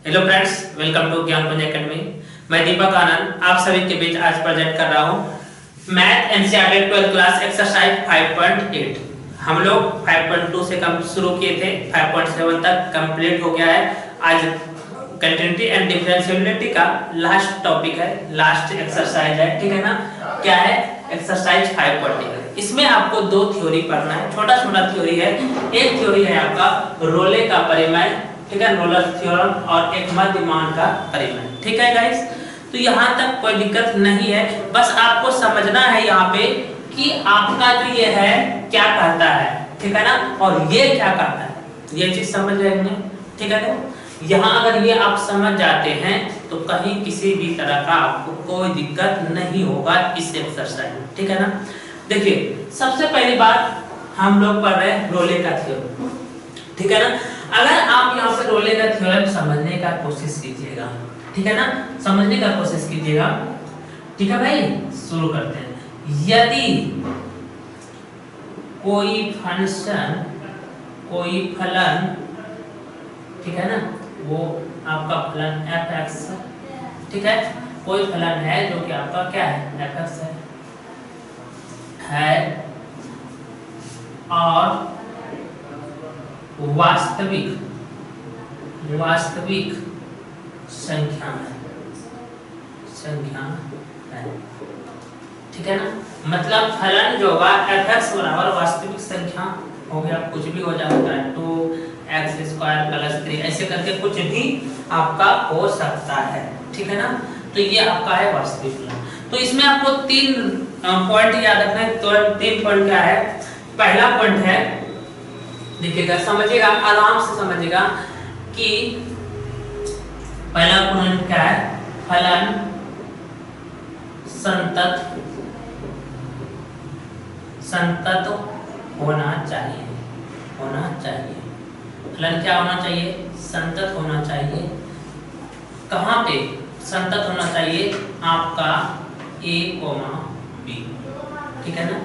Hello friends, welcome to ज्ञान पुंज academy. मैं दीपक आनंद आप सभी के बीच आज प्रेजेंट कर रहा हूँ math NCERT 12th class exercise 5.8। हम लोग 5.2 से कम शुरू किए थे, 5.7 तक कंप्लीट हो गया है। आज कंटिन्यूटी एंड डिफरेंशिएबिलिटी का लास्ट टॉपिक है, लास्ट एक्सरसाइज है, ठीक है ना। क्या है? एक्सरसाइज 5.8। इसमें आपको दो थ्योरी पढ़ना है, छोटा छोटा थ्योरी है। एक थ्योरी है आपका रोले का परिमेय, ठीक है, रोलर थ्योरम, और एक मध्यमान का परिमेय, ठीक है गाइस। तो यहाँ तक कोई दिक्कत नहीं है, बस आपको समझना है यहाँ पे कि आपका जो ये है क्या कहता है, ठीक है ना, और ये क्या कहता है, ये चीज समझ रहे हैं, ठीक है ना। यहाँ अगर ये आप समझ जाते हैं तो कहीं किसी भी तरह का आपको कोई दिक्कत नहीं होगा इस एक्सरसाइज में, ठीक है ना। देखिए, सबसे पहली बात हम लोग पढ़ रहे हैं रोले का थ्योरम, ठीक है ना। अगर आप यहाँ पे रोले का थ्योरम समझने का कोशिश कीजिएगा, ठीक है ना, समझने का कोशिश कीजिएगा, ठीक है भाई। शुरू करते हैं। यदि कोई फंक्शन, कोई फलन, ठीक है ना, वो आपका फलन f(x), ठीक है, कोई फलन है जो कि आपका क्या है, f(x) है और वास्तविक संख्या है, ठीक है ना। मतलब फलन जो होगा f(x) बराबर वास्तविक संख्या हो गया, कुछ भी हो जाता है, 2x² + 3, ऐसे करके कुछ भी आपका हो सकता है, ठीक है ना। तो ये आपका है वास्तविक फलन। तो इसमें आपको 3 पॉइंट याद रखना है। तो 3 पॉइंट क्या है? पहला पॉइंट है, देखिएगा, समझिएगा, आराम से समझिएगा कि पहला पॉइंट क्या है, फलन संतत होना चाहिए, फलन क्या होना चाहिए? संतत होना चाहिए। कहाँ पे संतत होना चाहिए? आपका a, b, ठीक है ना।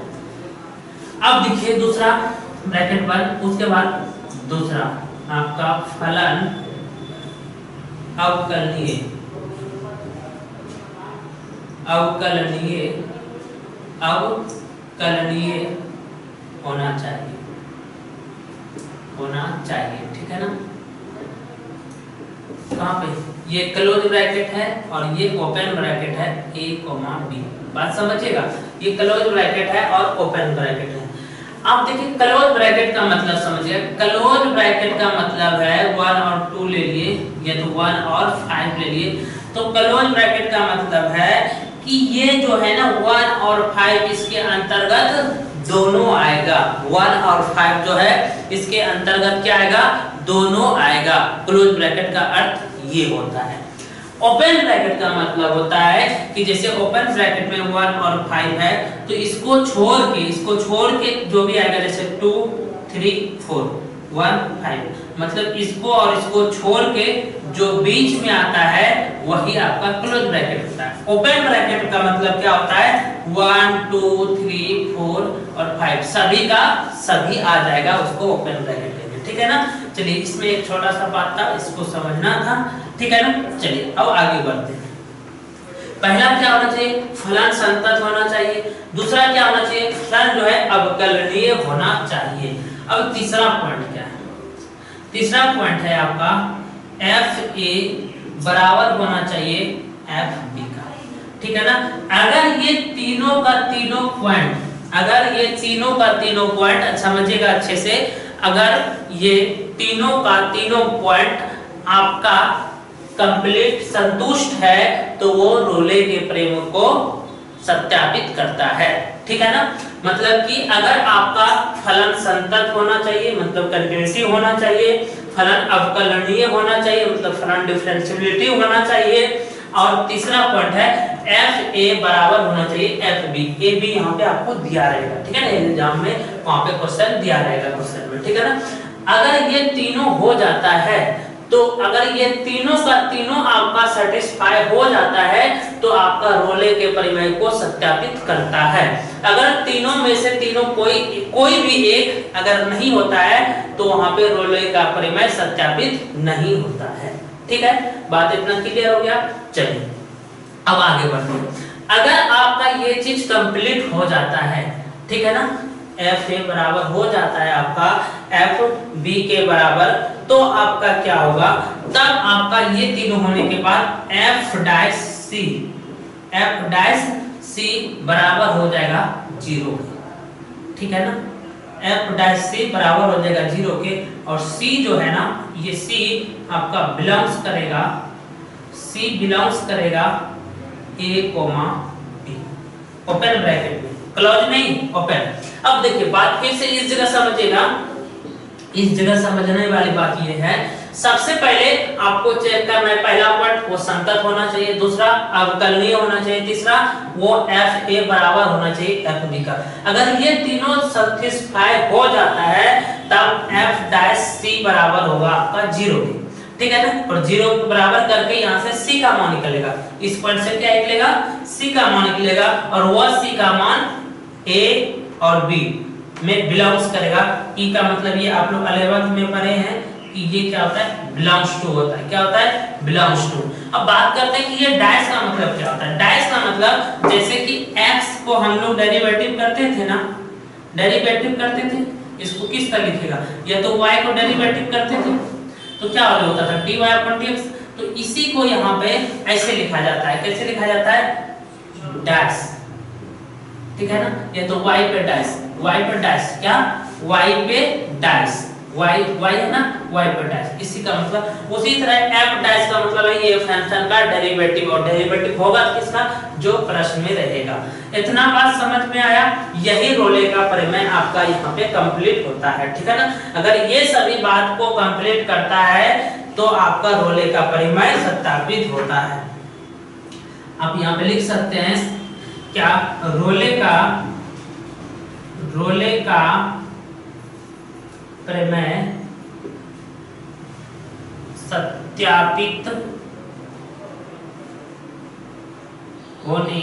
अब देखिए दूसरा ब्रैकेट पर, उसके बाद दूसरा आपका फलन अवकलनीय होना चाहिए, ठीक है ना। कहाँ पे? ये क्लोज ब्रैकेट है और ये ओपन ब्रैकेट है, a, b। बात समझिएगा, ये क्लोज ब्रैकेट है और ओपन ब्रैकेट है। आप देखिए, क्लोज ब्रैकेट का मतलब समझिए। क्लोज ब्रैकेट का मतलब है 1 और 2 ले लिए, या तो 1 और 5 ले लिए। तो क्लोज ब्रैकेट का मतलब है कि ये जो है ना 1 और 5 इसके अंतर्गत दोनों आएगा। 1 और 5 जो है इसके अंतर्गत क्या आएगा? दोनों आएगा। क्लोज ब्रैकेट का अर्थ ये होता है। ओपन ब्रैकेट का मतलब होता है कि जैसे ओपन ब्रैकेट में 1 और 5 है, तो इसको छोड़ के जो भी आएगा, जैसे 2, 3, 4, 1, 5, मतलब इसको और इसको छोड़ के जो बीच में आता है वही आपका क्लोज ब्रैकेट होता है। ओपन ब्रैकेट का मतलब क्या होता है? 1, 2, 3, 4 और 5 सभी का सभी आ जाएगा, उसको ओपन ब्रैकेट कहते हैं, ठीक है ना। चलिए, इसमें एक छोटा सा बात था, इसको समझना था, ठीक है ना। चलिए अब आगे बढ़ते हैं। पहला क्या होना चाहिए? फलन संतत होना चाहिए। दूसरा क्या होना चाहिए? फलन जो है अवकलनीय होना चाहिए। अब तीसरा पॉइंट क्या है? तीसरा पॉइंट है आपका fa बराबर होना चाहिए fb का, ठीक है ना। अगर ये तीनों का तीनों पॉइंट समझिएगा अच्छे से, अगर ये तीनों का तीनों पॉइंट आपका कंप्लीट संतुष्ट है तो वो रोले के प्रमेय को सत्यापित करता है, ठीक है ना। मतलब कि अगर आपका फलन संतत होना चाहिए, मतलब कंटिन्यूटी होना चाहिए, फलन अवकलनीय होना चाहिए, मतलब फलन डिफरेंशिएबिलिटी होना चाहिए, और तीसरा पॉइंट है fa बराबर होना चाहिए fb। a b यहाँ पे आपको दिया रहेगा, ठीक है ना, एग्जाम में वहां पे क्वेश्चन दिया रहेगा क्वेश्चन में, ठीक है ना। अगर ये तीनों हो जाता है, तो अगर ये तीनों का तीनों आपका सेटिस्फाई हो जाता है तो आपका रोले के परिमेय को सत्यापित करता है। अगर तीनों में से तीनों कोई भी एक अगर नहीं होता है तो वहां पे रोले का परिमेय सत्यापित नहीं होता है, ठीक है, बात इतना क्लियर हो गया। चलिए अब आगे बढ़ते हैं। अगर आपका ये चीज कंप्लीट हो जाता है, ठीक है ना, एफ ए बराबर हो जाता है आपका एफ बी के बराबर, तो आपका क्या होगा, तब आपका ये तीनों होने के बाद एफ डैश सी बराबर हो जाएगा 0, ठीक है ना, एफ डैश सी बराबर हो जाएगा 0 के, और सी जो है ना, ये सी आपका बिलोंग्स करेगा ए कोमा बी, ओपन ब्रैकेट में, क्लोज नहीं, ओपन। अब देखिए बात फिर से इस जगह समझिएगा, इस जगह समझने वाली बात ये है, सबसे पहले आपको चेक करना है, पहला पॉइंट वो संतत होना चाहिए, दूसरा अवकलनीय होना चाहिए, तीसरा वो एफ ए बराबर होना चाहिए एफ बी का। अगर ये तीनों सैटिस्फाई हो जाता है तब एफ डैश सी बराबर होगा आपका 0 के, ठीक है ना, और 0 के बराबर करके यहाँ से सी का मान निकलेगा, इस पॉइंट से क्या निकलेगा, सी का मान निकलेगा, और वह सी का मान ए और बी में बिलोंग्स करेगा। ई का मतलब ये आप लोग 11th में पढ़े हैं कि ये क्या होता है, बिलोंग्स टू होता है, क्या होता है, बिलोंग्स टू। अब बात करते हैं कि ये डैश का मतलब क्या होता है। डैश का मतलब जैसे कि x को हम लोग डेरिवेटिव करते थे ना, डेरिवेटिव करते थे, इसको किस तरह लिखेगा, या तो y को डेरिवेटिव करते थे तो क्या होता था dy अपॉन dx, तो इसी को यहाँ पे ऐसे लिखा जाता है, कैसे लिखा जाता है, डैश, ठीक है ना, ये तो y पे डैश, y पे डैश, क्या y पे डैश, y है ना, y पे डैश, इसी का मतलब। उसी तरह f डैश का मतलब है ये फंक्शन का डेरिवेटिव, और डेरिवेटिव होगा किसका, जो प्रश्न में रहेगा। इतना बात समझ में आया, यही रोले का प्रमेय आपका यहाँ पे कंप्लीट होता है, ठीक है ना। अगर ये सभी बात को कंप्लीट करता है तो आपका रोले का प्रमेय सत्यापित होता है। आप यहाँ पे लिख सकते हैं क्या, रोले का प्रमेय सत्यापित होने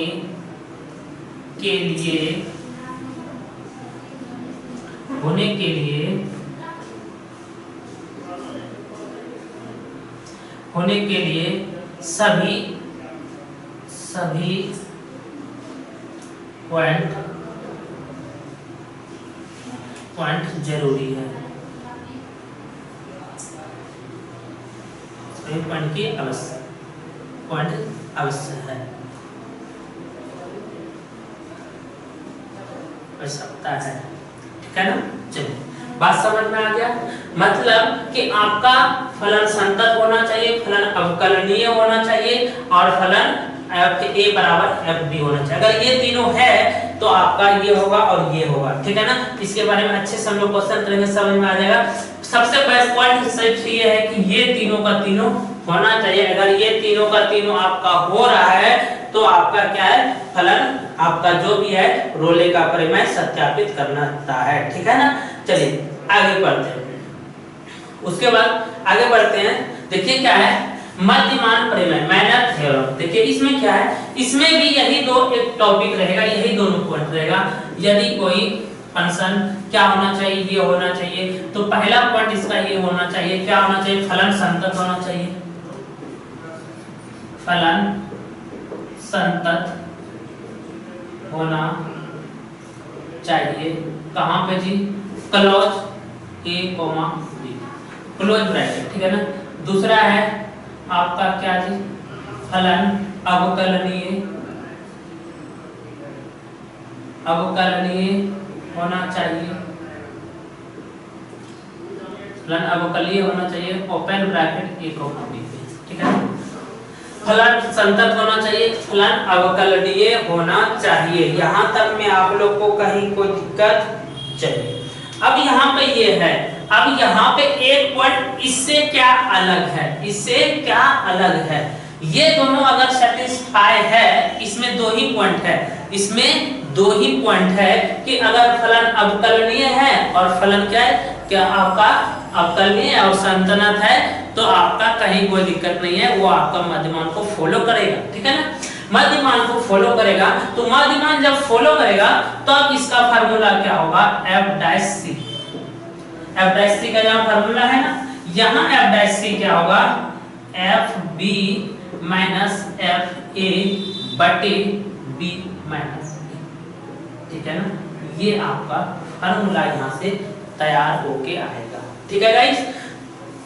के लिए सभी पॉइंट जरूरी है, सभी पॉइंट की आवश्यक है, आवश्यकता है, ठीक है ना। चलिए बात समझ में आ गया, मतलब कि आपका फलन संतत होना चाहिए, फलन अवकलनीय होना चाहिए, और फलन एफ ए बराबर एफ बी होना चाहिए। अगर ये तीनों है तो आपका ये होगा और ये होगा, ठीक है ना। इसके बारे में अच्छे से हम लोग क्वेश्चन करेंगे, समझ में आ जाएगा। सबसे बेस्ट पॉइंट सिर्फ ये है कि ये तीनों का तीनों होना चाहिए। अगर ये तीनों का तीनों आपका हो रहा है तो आपका क्या है, फलन आपका जो भी है रोले का प्रमेय सत्यापित करना है, ठीक है ना। चलिए आगे बढ़ते हैं, उसके बाद आगे बढ़ते हैं। देखिए क्या है, मध्यमान प्रमेय, मैनर थ्योरम। देखिए इसमें क्या है, इसमें भी यही दो एक टॉपिक रहेगा, यही दोनों पॉइंट रहेगा। यदि कोई फंक्शन क्या होना चाहिए, ये होना चाहिए, तो पहला पॉइंट इसका ये होना चाहिए, क्या होना चाहिए, फलन संतत होना चाहिए, फलन संतत होना चाहिए। कहां पे जी, क्लोज ए कोमा बी, क्लोज ब्रैकेट, ठीक है ना। दूसरा है आपका क्या जी, फलन अवकलनीय होना चाहिए, फलन अवकलनीय होना चाहिए, ओपन ब्रैकेट ए कोमा बी, ठीक है। फलन संतत होना चाहिए, फलन अवकलनीय होना चाहिए। यहां तक में आप लोग को कहीं कोई दिक्कत चाहिए। अब यहाँ पे ये है, अब यहाँ पे एक पॉइंट इससे क्या अलग है, इससे क्या अलग है, ये दोनों अगर सेटिस्फाई है, इसमें दो ही पॉइंट है, इसमें दो ही पॉइंट है कि अगर फलन अवकलनीय है और फलन क्या है, क्या आपका अवकलनीय और संतत है, तो आपका कहीं कोई दिक्कत नहीं है, वो आपका मध्यमान को फॉलो करेगा, ठीक है ना। मध्यमान को फॉलो करेगा, तो मध्यमान जब फॉलो करेगा तो अब इसका फार्मूला क्या होगा, F dash C. F dash C का यहाँ फार्मूला है ना, यहाँ एफ डैश सी क्या होगा, F B minus F A बटे बी माइनस ए, ठीक है ना। ये आपका फार्मूला यहाँ से तैयार होके आएगा, ठीक है गाइस।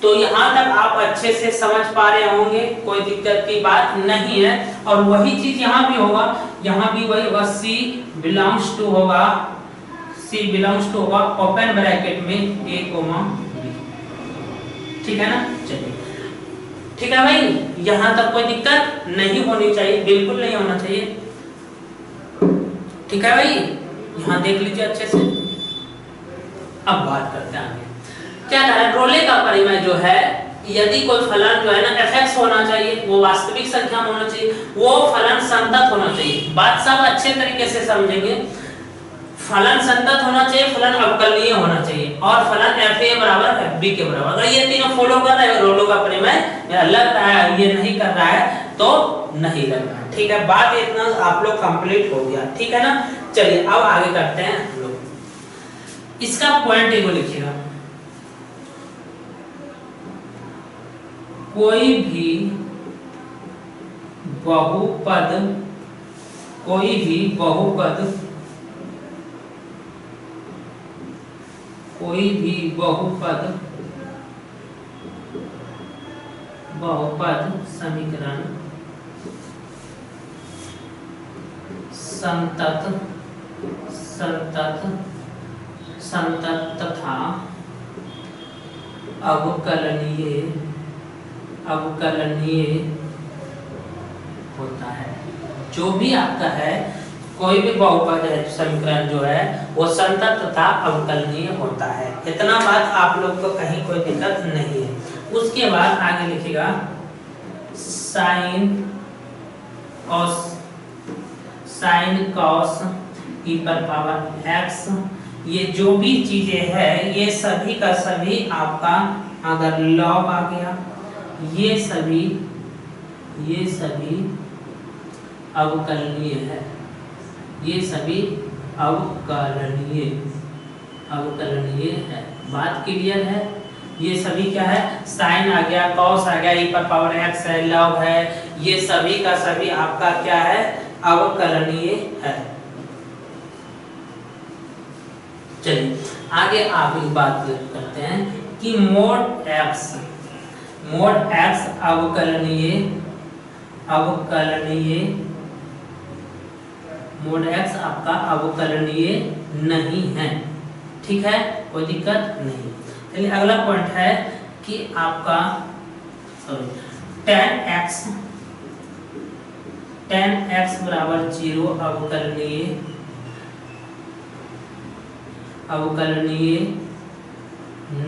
तो यहाँ तक आप अच्छे से समझ पा रहे होंगे, कोई दिक्कत की बात नहीं है। और वही चीज यहाँ भी होगा, यहाँ भी वही होगा, C बिलोंग्स टू होगा, C बिलोंग्स टू होगा ओपन ब्रैकेट में A, B, ठीक है ना। चलिए ठीक है भाई, यहाँ तक कोई दिक्कत नहीं होनी चाहिए, बिल्कुल नहीं होना चाहिए, ठीक है भाई। यहाँ देख लीजिए अच्छे से। अब बात करते हैं आगे, क्या कह रहा है, रोले का परिमेय जो है, यदि कोई फलन जो है ना fx होना चाहिए, वो वास्तविक संख्या में होना चाहिए, वो फलन संतत होना चाहिए। बात सब अच्छे तरीके से समझेंगे। फलन संतत होना चाहिए, फलन अवकलनीय होना चाहिए, और फलन fa बराबर fb के बराबर। अगर ये तीनों फॉलो कर रहे हैं, रोलों का परिमेय लग रहा है, ये नहीं कर रहा है तो नहीं लग रहा है, ठीक है। बात इतना आप लोग कंप्लीट हो गया, ठीक है ना। चलिए अब आगे करते हैं हम लोग। इसका पॉइंट एगो लिखिएगा, कोई भी बहुपद, कोई भी बहुपद, कोई भी बहुपद, बहुपद समीकरण संतत, संतत, संतत तथा अवकलनीय, अवकलनीय होता है। जो भी आपका है, कोई भी बहुपद है समीकरण जो है वो संतत तथा अवकलनीय होता है। इतना बात आप लोग को कहीं कोई दिक्कत नहीं है। उसके बाद आगे लिखिएगा साइन कॉस, साइन कॉस ई पर पावर एक्स, ये जो भी चीजें हैं ये सभी का सभी आपका अगर लॉग आ गया, ये सभी अवकलनीय है, ये सभी अवकलनीय, अवकलनीय है। बात क्लियर है। ये सभी क्या है, साइन आ गया, कॉस आ गया, ई पर पावर एक्स है, लॉग है, ये सभी का सभी आपका क्या है, अवकलनीय है। चलिए आगे आप एक बात करते हैं कि मोड एक्स, मोड एक्स अवकलनीय, अवकलनीय, मोड एक्स आपका अवकलनीय नहीं है, ठीक है, कोई दिक्कत नहीं। चलिए अगला पॉइंट है कि आपका tan x, tan x बराबर 0 अवकलनीय, अवकलनीय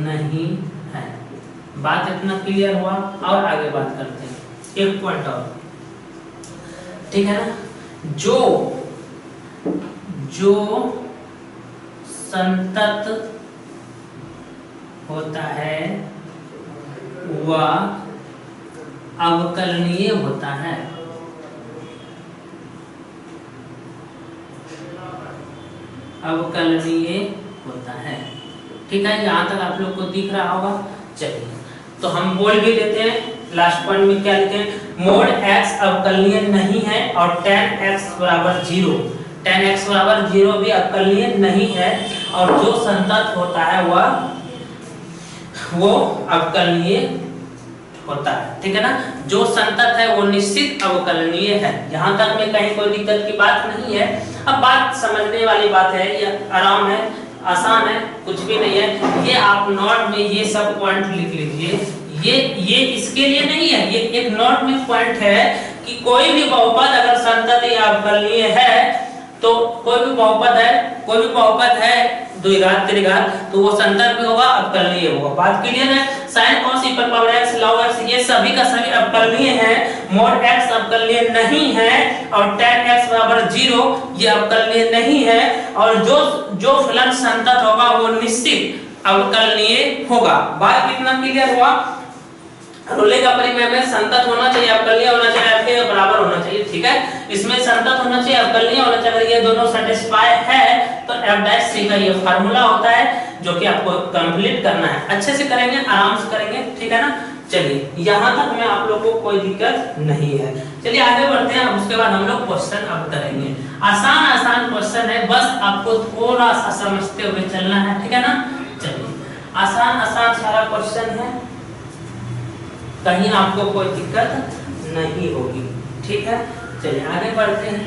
नहीं है। बात इतना क्लियर हुआ। और आगे बात करते हैं एक पॉइंट और, ठीक है ना। जो जो संतत होता है वह अवकलनीय होता है, अवकलनीय होता है, ठीक है। यहाँ तक आप लोग को दिख रहा होगा। चलिए तो हम बोल भी देते हैं, लास्ट पॉइंट में क्या लिखे हैं, मोड x अवकलनीय नहीं है और tan x बराबर 0, tan x बराबर 0 भी अवकलनीय नहीं है, और जो संतत होता है वो अवकलनीय होता है, ठीक है ना। जो संतत है वो निश्चित अवकलनीय है। यहाँ तक में कहीं कोई दिक्कत की बात नहीं है। अब बात समझने वाली बात है, ये आराम है, आसान है, कुछ भी नहीं है। ये आप नोट में ये सब पॉइंट लिख लीजिए। ये इसके लिए नहीं है, ये एक नोट में पॉइंट है कि कोई भी बहुपद अगर संतत या अवकलनीय है तो कोई भी बहुपद है, कोई भी बहुपद है द्विघात त्रिघात, तो वो संतत भी होगा, अवकलनीय होगा। बात क्लियर है। sin cos e पर पावर x log x ये सभी का सभी अवकलनीय है। mod x अवकलनीय नहीं है और tan x बराबर 0 ये अवकलनीय नहीं है, और जो फलन संतत होगा वो निश्चित अवकलनीय होगा। बात कितना क्लियर हुआ। रोले का परिमेय में संतत होना चाहिए, अवकलनीय होना चाहिए, f के बराबर होना चाहिए, ठीक है। इसमें संतत होना चाहिए, अवकलनीय होना चाहिए। अगर ये दोनों सैटिस्फाई है तो f' का ये फार्मूला होता है जो कि आपको कंप्लीट करना है। अच्छे से करेंगे, आराम से करेंगे, ठीक है ना। चलिए यहाँ तक में आप लोग को कोई दिक्कत नहीं है। चलिए आगे बढ़ते हैं, उसके बाद हम लोग क्वेश्चन अब करेंगे। आसान आसान क्वेश्चन है, बस आपको थोड़ा सा समझते हुए चलना है, ठीक है ना। चलिए आसान आसान सारा क्वेश्चन है, कहीं आपको कोई दिक्कत नहीं होगी, ठीक है। चलिए आगे बढ़ते हैं।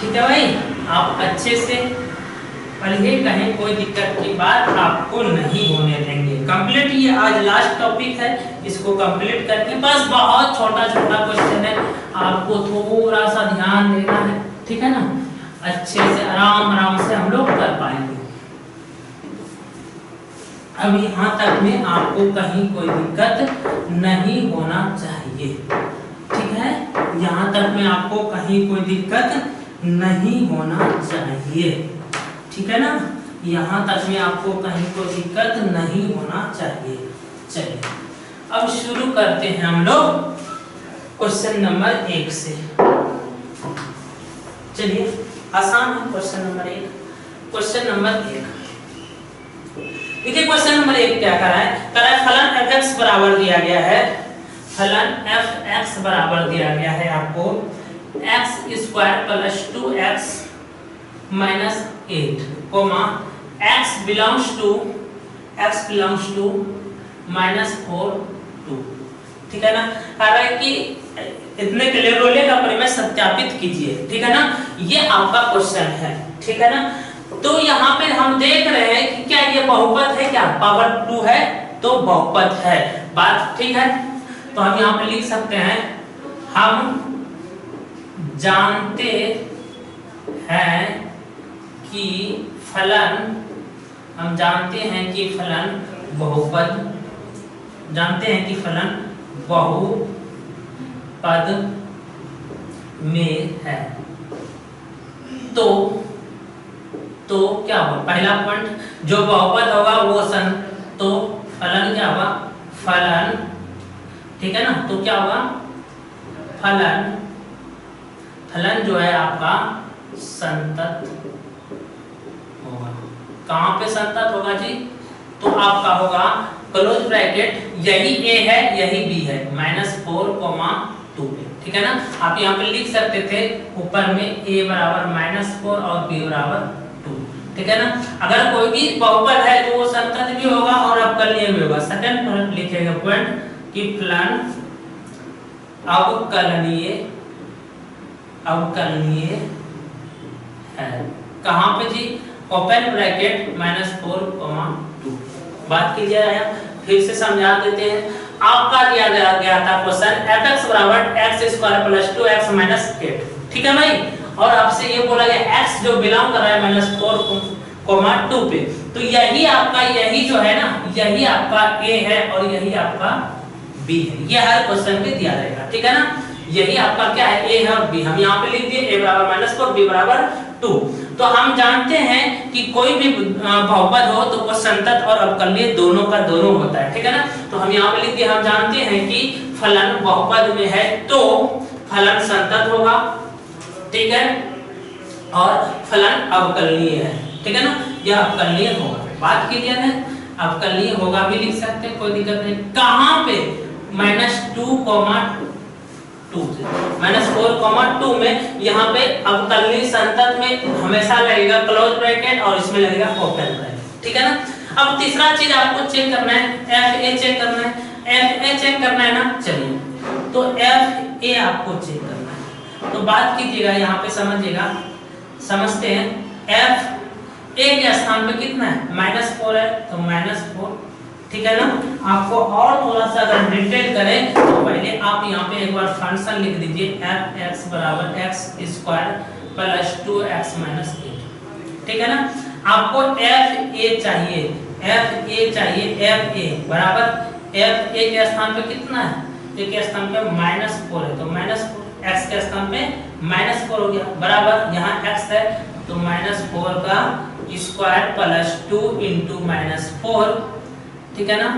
ठीक है भाई, आप अच्छे से पढ़िए, कहीं कोई दिक्कत की बात आपको नहीं होने देंगे। कंप्लीट ये आज लास्ट टॉपिक है, इसको कंप्लीट करके बस बहुत छोटा छोटा क्वेश्चन है, आपको थोड़ा सा ध्यान देना है, ठीक है ना। अच्छे से आराम आराम से हम लोग कर पाएंगे। अब यहाँ तक में आपको कहीं कोई दिक्कत नहीं होना चाहिए, ठीक है। यहाँ तक में आपको कहीं कोई दिक्कत नहीं होना चाहिए, ठीक है ना। यहाँ तक में आपको कहीं कोई दिक्कत नहीं होना चाहिए। चलिए अब शुरू करते हैं हम लोग क्वेश्चन नंबर 1 से। चलिए आसान है क्वेश्चन नंबर 1। क्वेश्चन नंबर 1 देखिए, क्वेश्चन नंबर 1 क्या करा है, फलन fx बराबर दिया गया है, फलन fx बराबर दिया गया है आपको x square plus 2x minus 8 comma x belongs to minus 4 2, ठीक है ना। कह रहा है कि इतने के लिए रोले का परिमेय सत्यापित कीजिए, ठीक है ना। ये आपका क्वेश्चन है, ठीक है ना। तो यहाँ पे हम देख रहे हैं कि क्या ये बहुपद है, क्या पावर 2 है, तो बहुपद है, बात ठीक है। तो हम यहाँ पे लिख सकते हैं, हम जानते हैं कि फलन बहुपद, जानते हैं कि फलन बहुपद में है। तो क्या होगा, पहला पॉइंट जो बहुपद होगा वो तो फलन क्या होगा, फलन, ठीक है ना। तो क्या होगा, फलन जो है आपका संतत होगा। कहां पे संतत होगा जी, तो आपका होगा क्लोज ब्रैकेट, यही a है यही b है, -4, 2 पे, ठीक है ना। आप यहाँ पे लिख सकते थे ऊपर में a बराबर -4 और b बराबर 2, ठीक है ना। अगर कोई भी बहुपद है तो वो संतत भी होगा और अवकलनीय भी होगा। सेकंड पॉइंट लिखेगा पॉइंट कि फलन अवकलनीय है। कहां पे जी, ओपन ब्रैकेट -4, 2। बात क्लियर है, फिर से समझा देते हैं। आपका दिया गया था क्वेश्चन fx बराबर x square plus 2x minus 8, ठीक है भाई। और आपसे ये बोला गया x जो बिलोंग कर रहा है -4, 2 पे, तो यही आपका, यही जो है ना, यही आपका a है और यही आपका b है। ये हर क्वेश्चन पे दिया रहेगा, ठीक है ना। यही आपका क्या है, a है और b। हम यहाँ पे लिख दिए a बराबर -4, b बराबर 2। तो हम जानते हैं कि कोई भी बहुपद हो तो वो संतत और अवकलनीय दोनों का दोनों होता है, ठीक है ना। तो हम यहाँ पे लिख दिए, हम जानते हैं कि फलन बहुपद में है तो फलन संतत होगा, ठीक है, और फलन अवकलनीय है, ठीक है ना। यह अवकलनीय होगा, बात क्लियर है। अवकलनीय होगा भी लिख सकते हैं, कोई दिक्कत नहीं। कहां पे, -2, 2 से -4, 2 में यहाँ पे अवकलनीय संतत में हमेशा लगेगा क्लोज ब्रैकेट और इसमें लगेगा ओपन ब्रैकेट, ठीक है ना। अब तीसरा चीज आपको चेक करना है, FA चेक करना है, FA चेक करना है ना। चलिए तो FA आपको चेक करना है, तो बात कीजिएगा यहाँ पे, समझिएगा, समझते हैं। FA के स्थान पे कितना है, -4 है, तो -4, ठीक है ना। आपको और थोड़ा सा अगर डिटेल करें तो पहले आप यहाँ पे एक बार फंक्शन लिख दीजिए, fx बराबर x square plus 2x minus 8, ठीक है ना। आपको fa चाहिए, fa बराबर fa के स्थान पे कितना है, a के स्थान पे -4 है, तो -4 x के स्थान पे -4 हो गया, बराबर यहाँ x है तो -4 का स्क्वायर प्लस 2 × -4, ठीक है ना,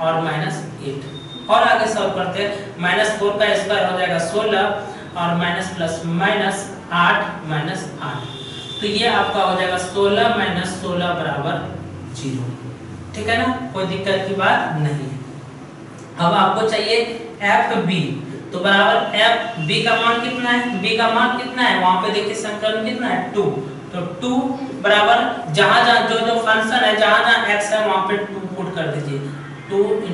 और -8। और आगे सॉल्व करते हैं, -4 का स्क्वायर हो जाएगा 16 और माइनस प्लस माइनस 8 -8, तो ये आपका हो जाएगा 16 - 16 बराबर 0। ठीक है ना, कोई दिक्कत की बात नहीं है। अब आपको चाहिए एफ बी, तो बराबर एफ बी का मान कितना है, बी का मान कितना है, वहां पे देखिए समीकरण कितना है 2, तो 2 बराबर जहां जहां जो जो फंक्शन है जहां जहां x है वहां पे 2 पुट कर दीजिए, 2 ×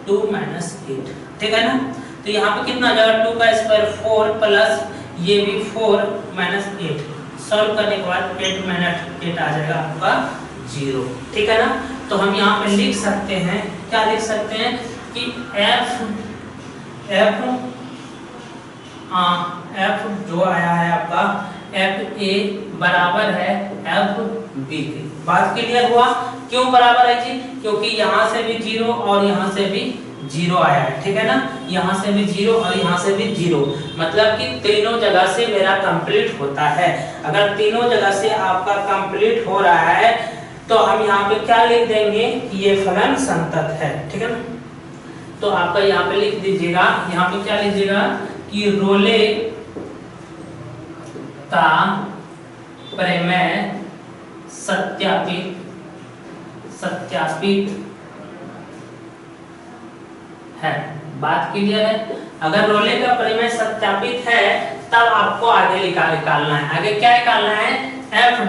2 - 8। ठीक है ना, तो यहाँ पे कितना आ जाएगा 2 का स्क्वायर 4 प्लस ये भी 4 - 8, सॉल्व करने के बाद 8 - 8 आ जाएगा आपका 0। ठीक है ना, तो हम यहाँ पे लिख सकते हैं, क्या लिख सकते हैं कि f जो आया है आपका f a बराबर है f b के। बात क्लियर हुआ, क्यों बराबर है जी, क्योंकि यहाँ से भी 0 और यहाँ से भी 0 आया है। ठीक है ना, यहाँ से भी 0 और यहाँ से भी 0, मतलब कि तीनों जगह से मेरा कंप्लीट होता है। अगर तीनों जगह से आपका कंप्लीट हो रहा है तो हम यहाँ पे क्या लिख देंगे कि ये फलन संतत है। ठीक है ना, तो आपका यहाँ पे लिख दीजिएगा, यहाँ पे क्या लीजिएगा कि रोले का प्रमेय सत्यापित है। बात क्लियर है, अगर रोले का प्रमेय सत्यापित है तब आपको आगे निकालना है। आगे क्या निकालना है, f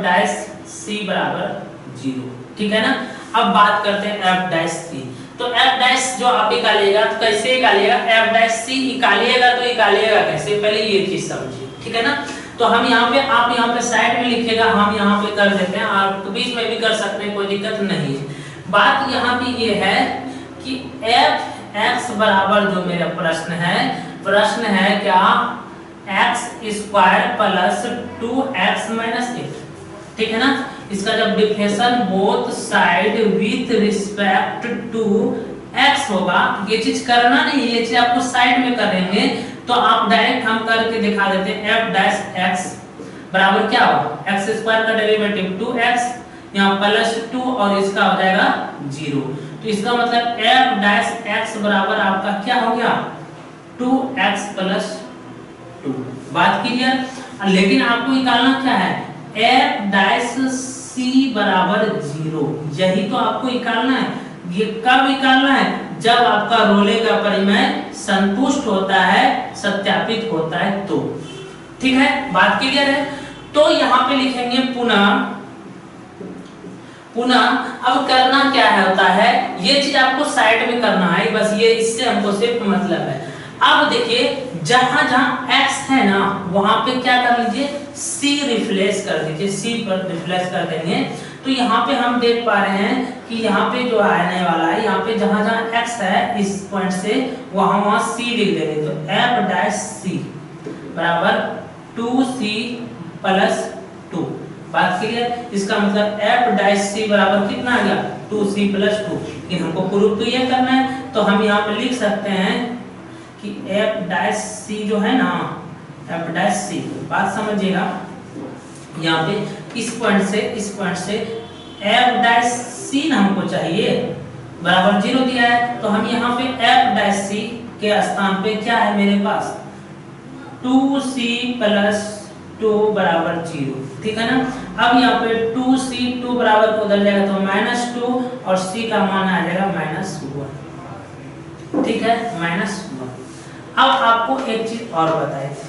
डैश c बराबर 0। ठीक है ना, अब बात करते हैं f डैश c। तो f डैश जो आप निकालिएगा तो कैसे निकालिएगा, f डैश c निकालिएगा तो निकालिएगा कैसे, पहले ये चीज समझिए। ठीक है ना, तो हम यहाँ पे, आप यहाँ पे साइड में लिखिएगा, हम यहाँ पे कर देते हैं, आप तो बीच में भी कर सकते हैं, कोई दिक्कत नहीं है। बात यहाँ पे ये है कि f x बराबर जो मेरा प्रश्न है क्या, x² प्लस 2x - 8। ठीक है ना, इसका जब differential both side with respect to x होगा, ये चीज करना नहीं, ये चीज आपको साइड में करेंगे तो आप डायरेक्ट हम करके दिखा देते हैं। f डैश x बराबर क्या होगा, x² का डेरिवेटिव 2x, यहाँ प्लस 2 और इसका हो जाएगा 0। तो इसका मतलब f डैश x बराबर आपका क्या हो गया 2x + 2। बात क्लियर, लेकिन आपको निकालना क्या है, f डैश c बराबर 0, यही तो आपको निकालना है। ये कब निकालना है, जब आपका रोले का प्रमेय संतुष्ट होता है, सत्यापित होता है तो। ठीक है, बात क्लियर है। तो यहाँ पे लिखेंगे पुनः अब करना क्या है होता है, ये चीज आपको साइड में करना है, बस ये इससे हमको सिर्फ मतलब है। अब देखिए जहां जहां x है ना वहां पे क्या कर लीजिए, c रिप्लेस कर दीजिए, c पर रिप्लेस कर देंगे। तो यहाँ पे हम देख पा रहे हैं कि यहाँ पे जो आने वाला है, यहाँ पे जहां जहां x है इस पॉइंट से वहां c लिख देंगे। तो f डैश c बराबर 2c + 2। बात क्लियर, इसका मतलब f डैश c बराबर कितना आ गया 2c + 2। लेकिन हमको प्रूफ तो ये करना है, तो हम यहाँ पे लिख सकते हैं कि f डैश c जो है ना, f डैश c, बात समझिएगा, यहाँ पे इस पॉइंट से f डैश c ना हमको चाहिए, बराबर 0 दिया है, तो हम यहाँ पे f डैश c के स्थान पे क्या है मेरे पास 2c + 2 बराबर 0। ठीक है ना, अब यहाँ पे 2c 2 बराबर को उधर जाएगा तो -2 और c का मान आ जाएगा -1। ठीक है, -1। अब आपको एक चीज और बताए थे,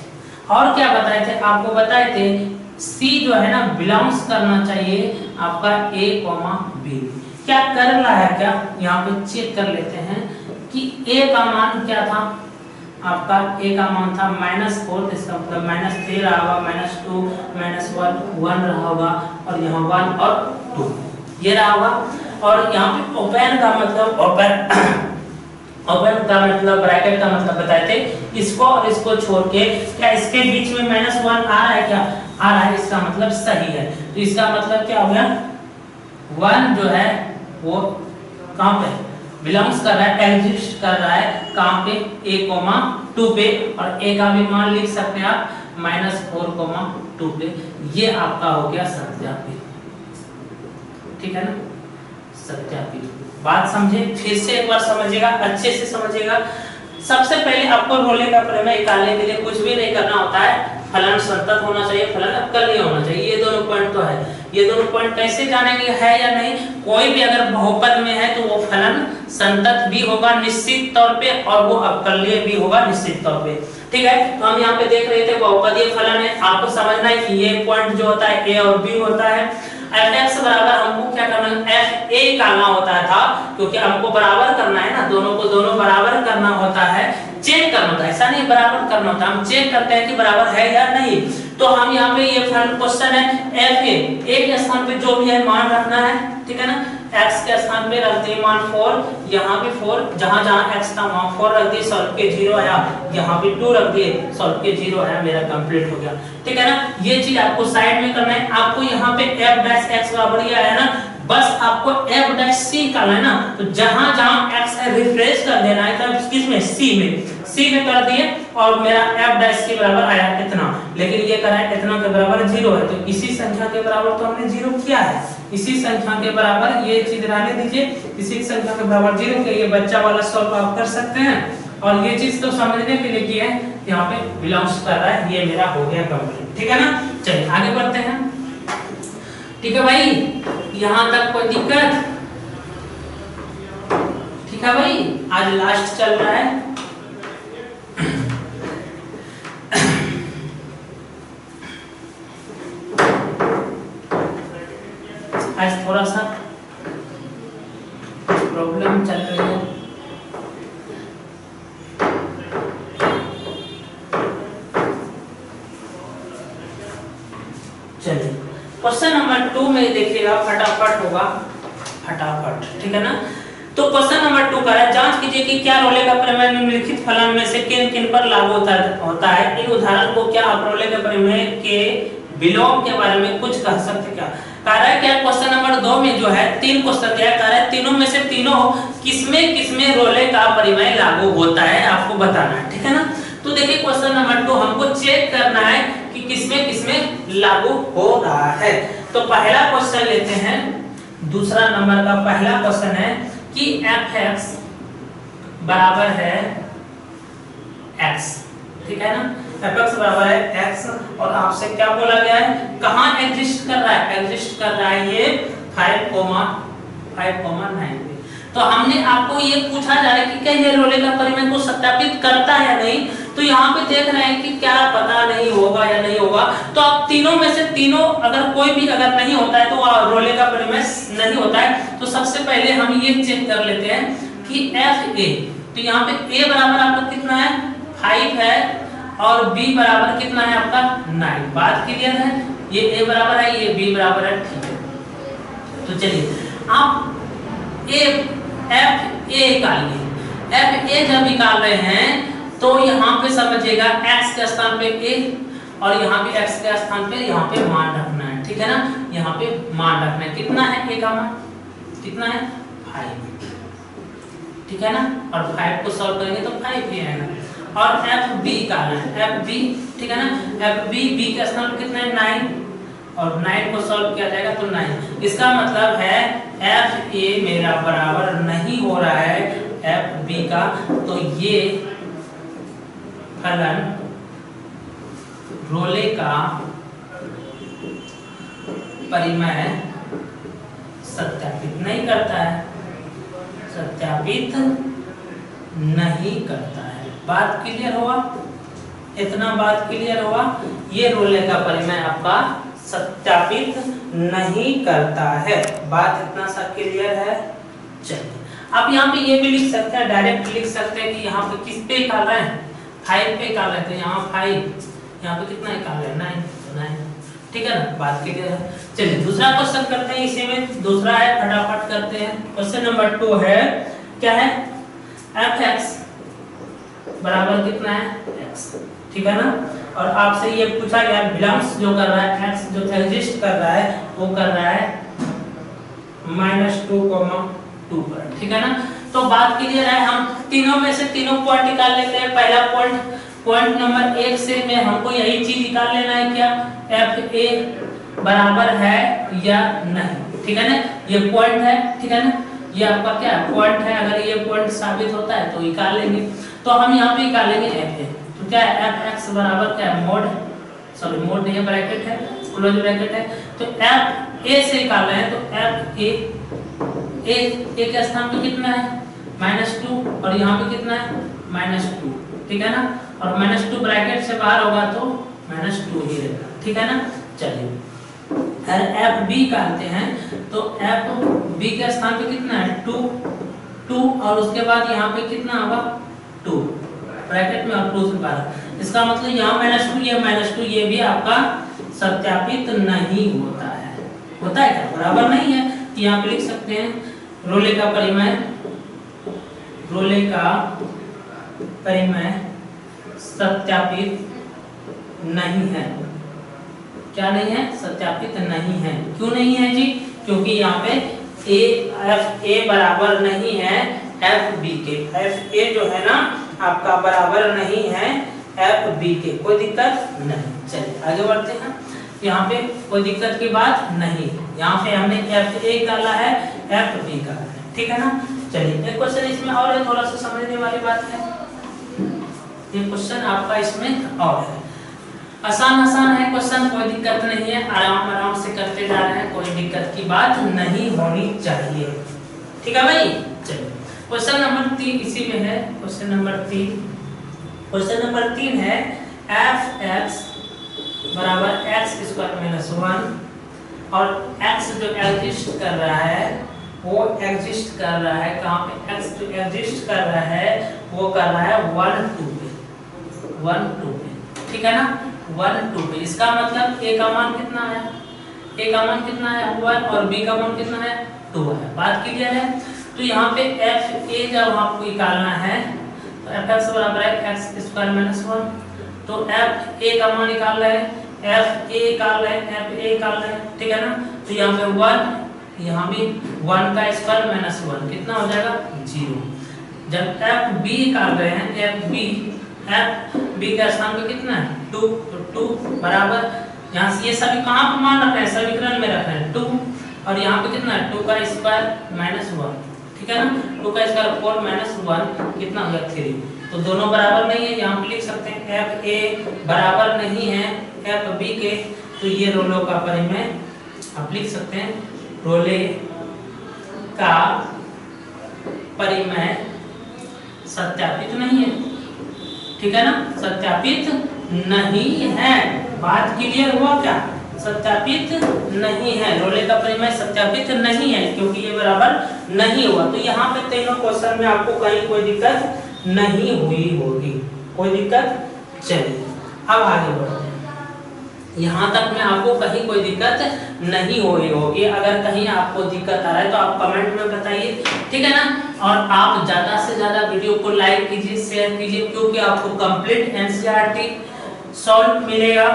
और क्या बताए थे, आपको बताए थे c जो है ना बिलोंग्स करना चाहिए आपका a, b। क्या कर रहा है, क्या यहाँ पे चेक कर लेते हैं कि a का मान क्या था, आपका a का मान था -4, इसका मतलब -3 रहा होगा, -2 -1 रहा होगा, और यहाँ 1 और 2 ये रहा होगा। और यहाँ पे ओपन का मतलब ब्रैकेट का मतलब बताए थे, इसको और इसको छोड़ के क्या इसके बीच में -1 आ रहा है, क्या आ रहा है, इसका मतलब सही है। तो इसका मतलब क्या हो गया, 1 जो है वो कहाँ पे बिलोंग्स कर रहा है, एग्जिस्ट कर रहा है कहाँ पे a, 2 पे, और a का भी मान लिख सकते हैं आप -4, 2 पे। ये आपका हो गया सत्यापित। ठीक है ना, सत्यापित। बात समझे, फिर से एक बार समझिएगा, अच्छे से समझिएगा। सबसे पहले आपको रोले का प्रमेय निकालने के लिए कुछ भी नहीं करना होता है, फलन संतत होना चाहिए, फलन अवकलनीय होना चाहिए, ये दोनों पॉइंट तो है। ये दोनों पॉइंट कैसे जानेंगे है या नहीं, कोई भी अगर बहुपद में है तो वो फलन संतत भी होगा निश्चित तौर पे और वो अवकलनीय भी होगा निश्चित तौर पे। ठीक है, तो हम यहाँ पे देख रहे थे बहुपदीय फलन है, आपको समझना है कि ये पॉइंट जो होता है ए और बी होता है। fx बराबर हमको क्या करना है, fa निकालना होता था, क्योंकि हमको बराबर करना है ना, दोनों को दोनों बराबर करना होता है, चेक करना होता है, ऐसा नहीं बराबर करना होता, हम चेक करते हैं कि बराबर है या नहीं। तो हम यहाँ पे ये क्वेश्चन है fa a के स्थान पे जो भी है मान रखना है, ठीक है ना, x के स्थान पे रख दिए मान 4, यहाँ पे 4, जहां जहां x था वहां 4 रख दिए, सॉल्व के 0 आया, यहाँ पे 2 रख दिए, सॉल्व के 0 आया, मेरा कंप्लीट हो गया। ठीक है ना, ये चीज आपको साइड में करना है। आपको यहाँ पे f डैश x बराबर ये आया ना, बस आपको f डैश c निकालना है ना, तो जहां जहां x है रिफ्रेश कर देना है, तब किसमें c में कर दिए और मेरा f डैश c बराबर आया इतना, लेकिन ये करा है इतना के बराबर 0 है, तो इसी संख्या के बराबर तो हमने 0 किया है, इसी संख्या के बराबर ये चीज रहने दीजिए, इसी संख्या के बराबर 0 के ये बच्चा वाला सॉल्व आप कर सकते हैं। और ये चीज तो समझने के लिए किया है, यहाँ पे बिलोंग्स कर रहा है, ये मेरा हो गया कंप्लीट। ठीक है ना, चलिए आगे बढ़ते हैं। ठीक है भाई, यहाँ तक कोई दिक्कत? ठीक है भाई, आज लास्ट चल रहा है। आज थोड़ा सा प्रॉब्लम चल रही है। चलिए क्वेश्चन नंबर 2 में देखिएगा, फटाफट होगा, फटाफट, ठीक है ना। तो क्वेश्चन नंबर 2 का है, जांच कीजिए कि क्या रोले का प्रमेय निम्नलिखित फलन में से किन किन पर लागू होता है। इन उदाहरण को क्या आप रोले के प्रमेय के विलोम के बारे में कुछ कह सकते क्या? कह रहा है क्या, क्वेश्चन नंबर 2 में जो है 3 क्वेश्चन दिया है, कह रहा है तीनों में से तीनों किसमें किसमें रोले का प्रमेय लागू होता है, आपको बताना है। ठीक है ना, तो देखिए क्वेश्चन नंबर 2 हमको चेक करना है कि किसमें किसमें लागू हो रहा है। तो पहला क्वेश्चन लेते हैं, दूसरा नंबर का पहला क्वेश्चन है कि fx बराबर है x, ठीक है ना, fx बराबर है x, और आपसे क्या बोला गया है, कहां एग्जिस्ट कर रहा है, एग्जिस्ट कर रहा है ये 5,9 पे। तो हमने आपको ये पूछा जा रहा है कि क्या ये रोले का परिमेय को सत्यापित करता है या नहीं, तो यहाँ पे देख रहे हैं कि क्या पता नहीं होगा या नहीं होगा। तो आप तीनों में से तीनों अगर कोई भी अगर नहीं होता है तो रोले का परिमेय नहीं होता है। तो सबसे पहले हम ये चेक कर लेते हैं कि fa, तो यहाँ पे a बराबर आपका कितना है 5 है और b बराबर कितना है आपका 9। बात क्लियर है, ये a बराबर है, ये b बराबर है, ठीक है। तो चलिए आप fa निकालिए, fa जब निकाल रहे हैं तो यहाँ पे समझिएगा x के स्थान पे a और यहाँ पे x के स्थान पे यहाँ पे मान रखना है, ठीक है ना, यहाँ पे मान रखना है। कितना है a का मान, कितना है 5, ठीक है ना, और 5 को सॉल्व करेंगे तो 5 ही आएगा। और fb का है fb, ठीक है ना, fb b के स्थान पे कितना है 9 और 9 को सॉल्व किया जाएगा तो 9। इसका मतलब है fa मेरा बराबर नहीं हो रहा है fb का, तो ये फलन रोले का परिमेय सत्यापित नहीं करता है, सत्यापित नहीं करता है। बात क्लियर हुआ, इतना बात क्लियर हुआ, ये रोले का परिमेय आपका सत्यापित नहीं करता है। बात इतना सा क्लियर है। चलिए अब यहाँ पे ये भी लिख सकते हैं, डायरेक्ट लिख सकते हैं कि यहाँ पे किस पे निकाल रहे हैं 5 पे निकाल रहे थे, यहाँ 5, यहाँ पे कितना निकाल रहे हैं 9, ठीक है ना, बात क्लियर है। चलिए दूसरा क्वेश्चन करते हैं, इसी में दूसरा है, फटाफट करते हैं। क्वेश्चन नंबर 2 है, क्या है fx बराबर कितना है x, ठीक है ना, और आपसे ये पूछा गया बिलोंग्स जो कर रहा है x जो एग्जिस्ट कर रहा है वो कर रहा है -2,2 पर, ठीक है ना। तो बात क्लियर है, हम तीनों में से तीनों पॉइंट निकाल लेते हैं। पहला पॉइंट नंबर 1 से में हमको यही चीज निकाल लेना है, क्या fa बराबर है या नहीं, ठीक है ना, ये पॉइंट है, ठीक है ना, ये आपका क्या पॉइंट है। अगर ये पॉइंट साबित होता है तो निकाल लेंगे, तो हम यहाँ पे निकाल लेंगे fa। तो क्या है fx बराबर क्या है मोड नहीं है, ब्रैकेट है, क्लोज ब्रैकेट है, तो f ए से निकाल रहे हैं तो एफ ए के स्थान पे कितना है -2 और यहाँ पे कितना है -2, ठीक है ना। और -2 ब्रैकेट से बाहर होगा तो -2 ही रहेगा, ठीक है ना। चलिए अगर एफ बी करते हैं तो एफ बी के स्थान पे कितना है 2 और उसके बाद यहाँ पे कितना होगा 2 ब्रैकेट में और 2 से बाहर। इसका मतलब यहाँ -2 ये -2 ये भी आपका सत्यापित नहीं होता है। होता है क्या? बराबर नहीं है। तो यहाँ पे लिख सकते हैं रोले का परिमेय सत्यापित नहीं है। क्या नहीं है? सत्यापित नहीं है। क्यों नहीं है जी? क्योंकि यहाँ पे एफ ए बराबर नहीं है एफ बी के। एफ ए जो है ना आपका बराबर नहीं है एफ बी के। कोई दिक्कत नहीं। चलिए आगे बढ़ते हैं। यहाँ पे कोई दिक्कत की बात नहीं। यहाँ पे हमने एफ ए निकाला है एफ बी का, ठीक है ना। चलिए एक क्वेश्चन इसमें और है, थोड़ा सा समझने वाली बात है। ये क्वेश्चन आपका इसमें और है, आसान है क्वेश्चन, कोई दिक्कत नहीं है। आराम से करते जा रहे हैं, कोई दिक्कत की बात नहीं होनी चाहिए, ठीक है भाई। चलिए क्वेश्चन नंबर 3 इसी में है। क्वेश्चन नंबर 3 है एफ एक्स बराबर एक्स स्क्वायर -1 और x जो एग्जिस्ट कर रहा है वो एग्जिस्ट कर रहा है कहाँ पे? x जो एग्जिस्ट कर रहा है वो कर रहा है 1 2 पे, ठीक है ना। 1 2 पे इसका मतलब a का मान कितना है? a का मान कितना है 1 और b का मान कितना है 2 है। बात क्लियर है। तो यहाँ पे f a जब आपको निकालना है तो f x बराबर है x स्क्वायर -1। तो f a का मान निकाल रहे हैं, f a निकाल रहे हैं, ठीक है ना। तो यहाँ पे 1 यहाँ भी 1 का स्क्वायर -1 कितना हो जाएगा 0। जब f b निकाल रहे हैं f b का स्थान पे कितना है 2, तो 2 बराबर यहाँ से ये सभी कहाँ पे मान रख रहे हैं? समीकरण में रख रहे हैं 2 और यहाँ पे कितना है 2 का स्क्वायर -1, ठीक है ना। 2 का स्क्वायर 4 -1 कितना हो गया 3। तो दोनों बराबर नहीं है। यहाँ पे लिख सकते हैं एफ ए बराबर नहीं है एफ बी के। तो ये रोलों का परिमेय आप लिख सकते हैं रोले का परिमेय सत्यापित नहीं है, ठीक है ना। सत्यापित नहीं है। बात क्लियर हुआ क्या? सत्यापित नहीं है, रोले का परिमेय सत्यापित नहीं है क्योंकि ये बराबर नहीं हुआ। तो यहाँ पे तीनों क्वेश्चन में आपको कहीं कोई दिक्कत नहीं हुई होगी, कोई दिक्कत। चलिए अब आगे बढ़ते हैं। यहाँ तक में आपको कहीं कोई दिक्कत नहीं हुई होगी। अगर कहीं आपको दिक्कत आ रहा है तो आप कमेंट में बताइए, ठीक है ना। और आप ज्यादा से ज्यादा वीडियो को लाइक कीजिए, शेयर कीजिए, क्योंकि आपको कंप्लीट एनसीईआरटी सॉल्व मिलेगा।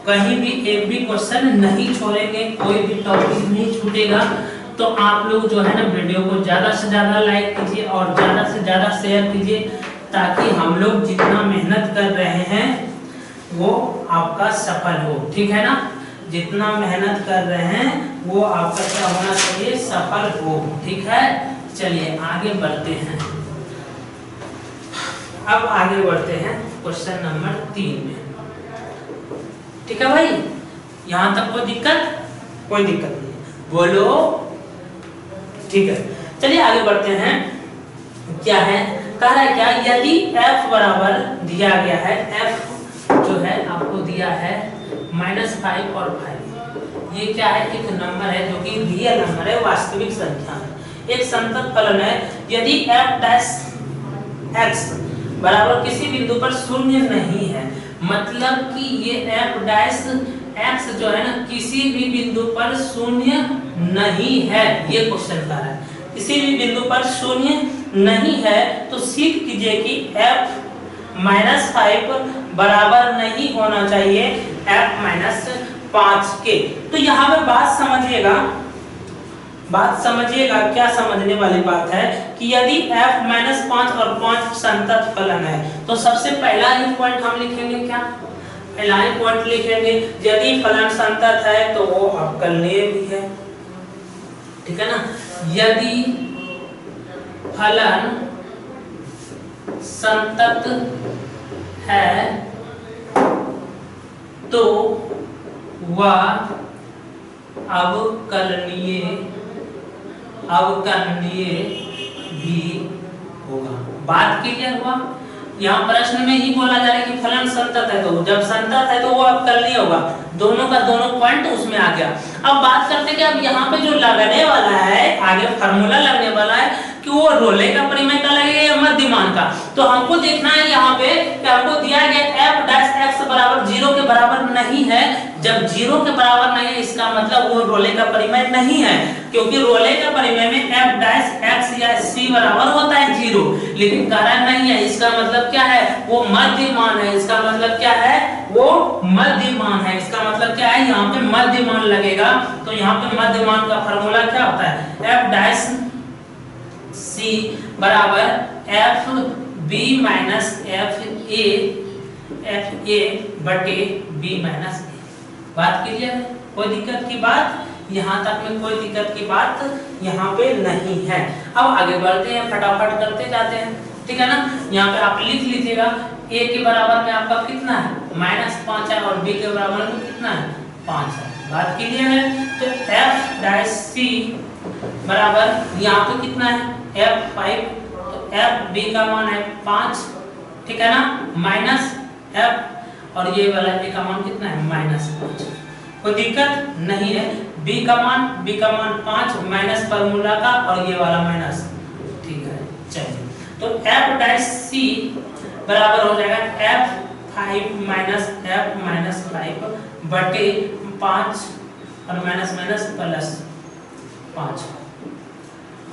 कहीं भी एक भी क्वेश्चन नहीं छोड़ेंगे, कोई भी टॉपिक नहीं छूटेगा। तो आप लोग जो है ना वीडियो को ज्यादा से ज्यादा लाइक कीजिए और ज्यादा से ज्यादा शेयर कीजिए, ताकि हम लोग जितना मेहनत कर रहे हैं वो आपका सफल हो, ठीक है ना। जितना मेहनत कर रहे हैं वो आपका क्या होना चाहिए? सफल हो, ठीक है। चलिए आगे बढ़ते हैं। अब आगे बढ़ते हैं क्वेश्चन नंबर 3 में, ठीक है भाई। यहाँ तक कोई दिक्कत? कोई दिक्कत नहीं, बोलो, ठीक है। चलिए आगे बढ़ते हैं। क्या है? कह रहा है क्या? यदि f बराबर दिया गया है, f जो है आपको दिया है -5 और 5। ये क्या है? एक नंबर है जो कि रियल नंबर है, वास्तविक संख्या है, एक संतत फलन है। यदि f' बराबर किसी बिंदु पर शून्य नहीं है, मतलब कि ये f' जो है ना किसी भी बिंदु पर शून्य नहीं है। ये क्वेश्चन का है, किसी भी बिंदु पर शून्य नहीं है तो सिद्ध कीजिए कि f -5 बराबर नहीं होना चाहिए f -5 के। तो यहाँ पे बात समझिएगा, क्या समझने वाली बात है कि यदि f -5 और 5 संतत फलन है तो सबसे पहला ही पॉइंट हम लिखेंगे क्या? पहला ही पॉइंट लिखेंगे यदि फलन संतत है तो वो अवकलनीय भी है, ठीक है ना। यदि फलन संतत है तो वह अवकलनीय भी होगा। बात क्लियर हुआ? यहाँ प्रश्न में ही बोला जा रहा है कि फलन संतत है, तो जब संतत है तो वो अवकलनीय होगा। दोनों का दोनों पॉइंट उसमें आ गया। अब बात करते हैं कि अब यहाँ पे जो लगने वाला है, आगे फार्मूला लगने वाला है कि वो रोले का परिमेय का लगेगा या मध्यमान का। तो हमको देखना है यहाँ पे कि हमको दिया गया f डैश x बराबर 0 के बराबर नहीं है। जब 0 के बराबर नहीं है इसका मतलब वो रोले का परिमेय नहीं है, क्योंकि रोले का परिमेय में f डैश x या c बराबर होता है 0, लेकिन कारण नहीं है। इसका मतलब क्या है? वो मध्यमान है। इसका मतलब क्या है? वो मध्यमान है। इसका मतलब क्या है? यहाँ पे मध्यमान लगेगा। तो यहाँ पे मध्यमान का फार्मूला क्या होता है? f डैश c बराबर F B minus F A बटे बी माइनस ए। बात क्लियर है? कोई दिक्कत की बात? यहाँ तक में कोई दिक्कत की बात यहाँ पे नहीं है। अब आगे बढ़ते हैं, फटाफट करते जाते हैं, ठीक है ना। यहाँ पे आप लिख लीजिएगा a के बराबर में आपका कितना है? -5 है, और b के बराबर में कितना है? 5 है। बात क्लियर है? तो f डैश c बराबर यहाँ पे कितना है? f5, तो f b का मान है 5, ठीक है ना, माइनस f, और ये वाला a का मान कितना है? -5। कोई दिक्कत नहीं है। b का मान 5 माइनस फार्मूला का, और ये वाला माइनस, ठीक है। चलिए, तो f डैश c बराबर हो जाएगा f5 माइनस f माइनस 5 बटे 5, और माइनस माइनस प्लस 5,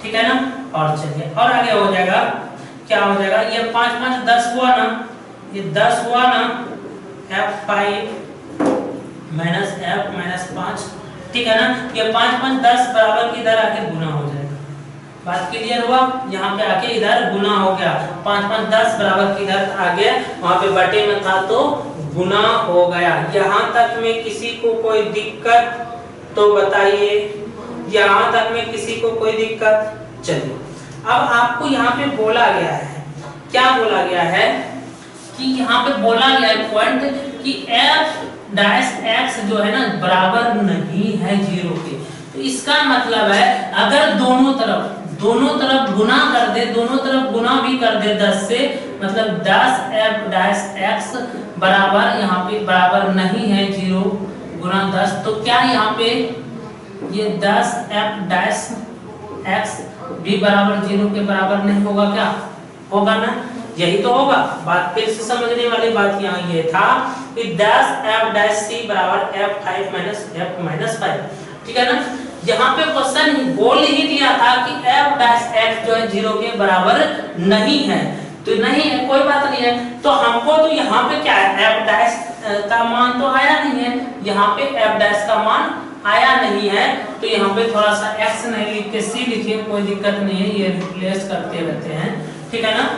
ठीक है ना। और चलिए और आगे हो जाएगा, क्या हो जाएगा? ये 5 5 10 हुआ ना, ये 10 हुआ ना, f5 माइनस f माइनस 5, ठीक है ना। ये 5 5 10 बराबर की इधर आके गुना हो जाएगा। बात क्लियर हुआ? यहाँ पे आके इधर गुना हो गया। 5 5 10 बराबर की इधर आ गया, वहां पे बटे में था तो गुना हो गया। यहाँ तक में किसी को कोई दिक्कत तो बताइए। यहाँ तक में किसी को कोई दिक्कत? चलिए, अब आपको यहाँ पे बोला गया है, क्या बोला गया है कि यहाँ पे बोला गया है पॉइंट कि f डैश x जो है ना बराबर नहीं है 0 के। तो इसका मतलब है अगर दोनों तरफ गुना कर दे, दोनों तरफ गुना भी कर दे 10 से, मतलब 10 f डैश x बराबर यहाँ पे बराबर नहीं है 0 गुना 10, तो क्या यहाँ पे ये 10 f डैश x भी बराबर 0 के बराबर नहीं होगा? क्या होगा ना? यही तो होगा। बात फिर से समझने वाली बात यहाँ ये था कि 10 f डैश c बराबर f5 माइनस f माइनस 5, ठीक है ना। यहाँ पे क्वेश्चन बोल ही दिया था कि f डैश x जो है 0 के बराबर नहीं है, तो नहीं है, कोई बात नहीं है। तो हमको तो यहाँ पे क्या है? f डैश का मान तो आया नहीं है, यहाँ पे f डैश का मान आया नहीं है, तो यहाँ पे थोड़ा सा x नहीं लिख के c लिखिए, कोई दिक्कत नहीं है, ये रिप्लेस करते रहते हैं, ठीक है ना।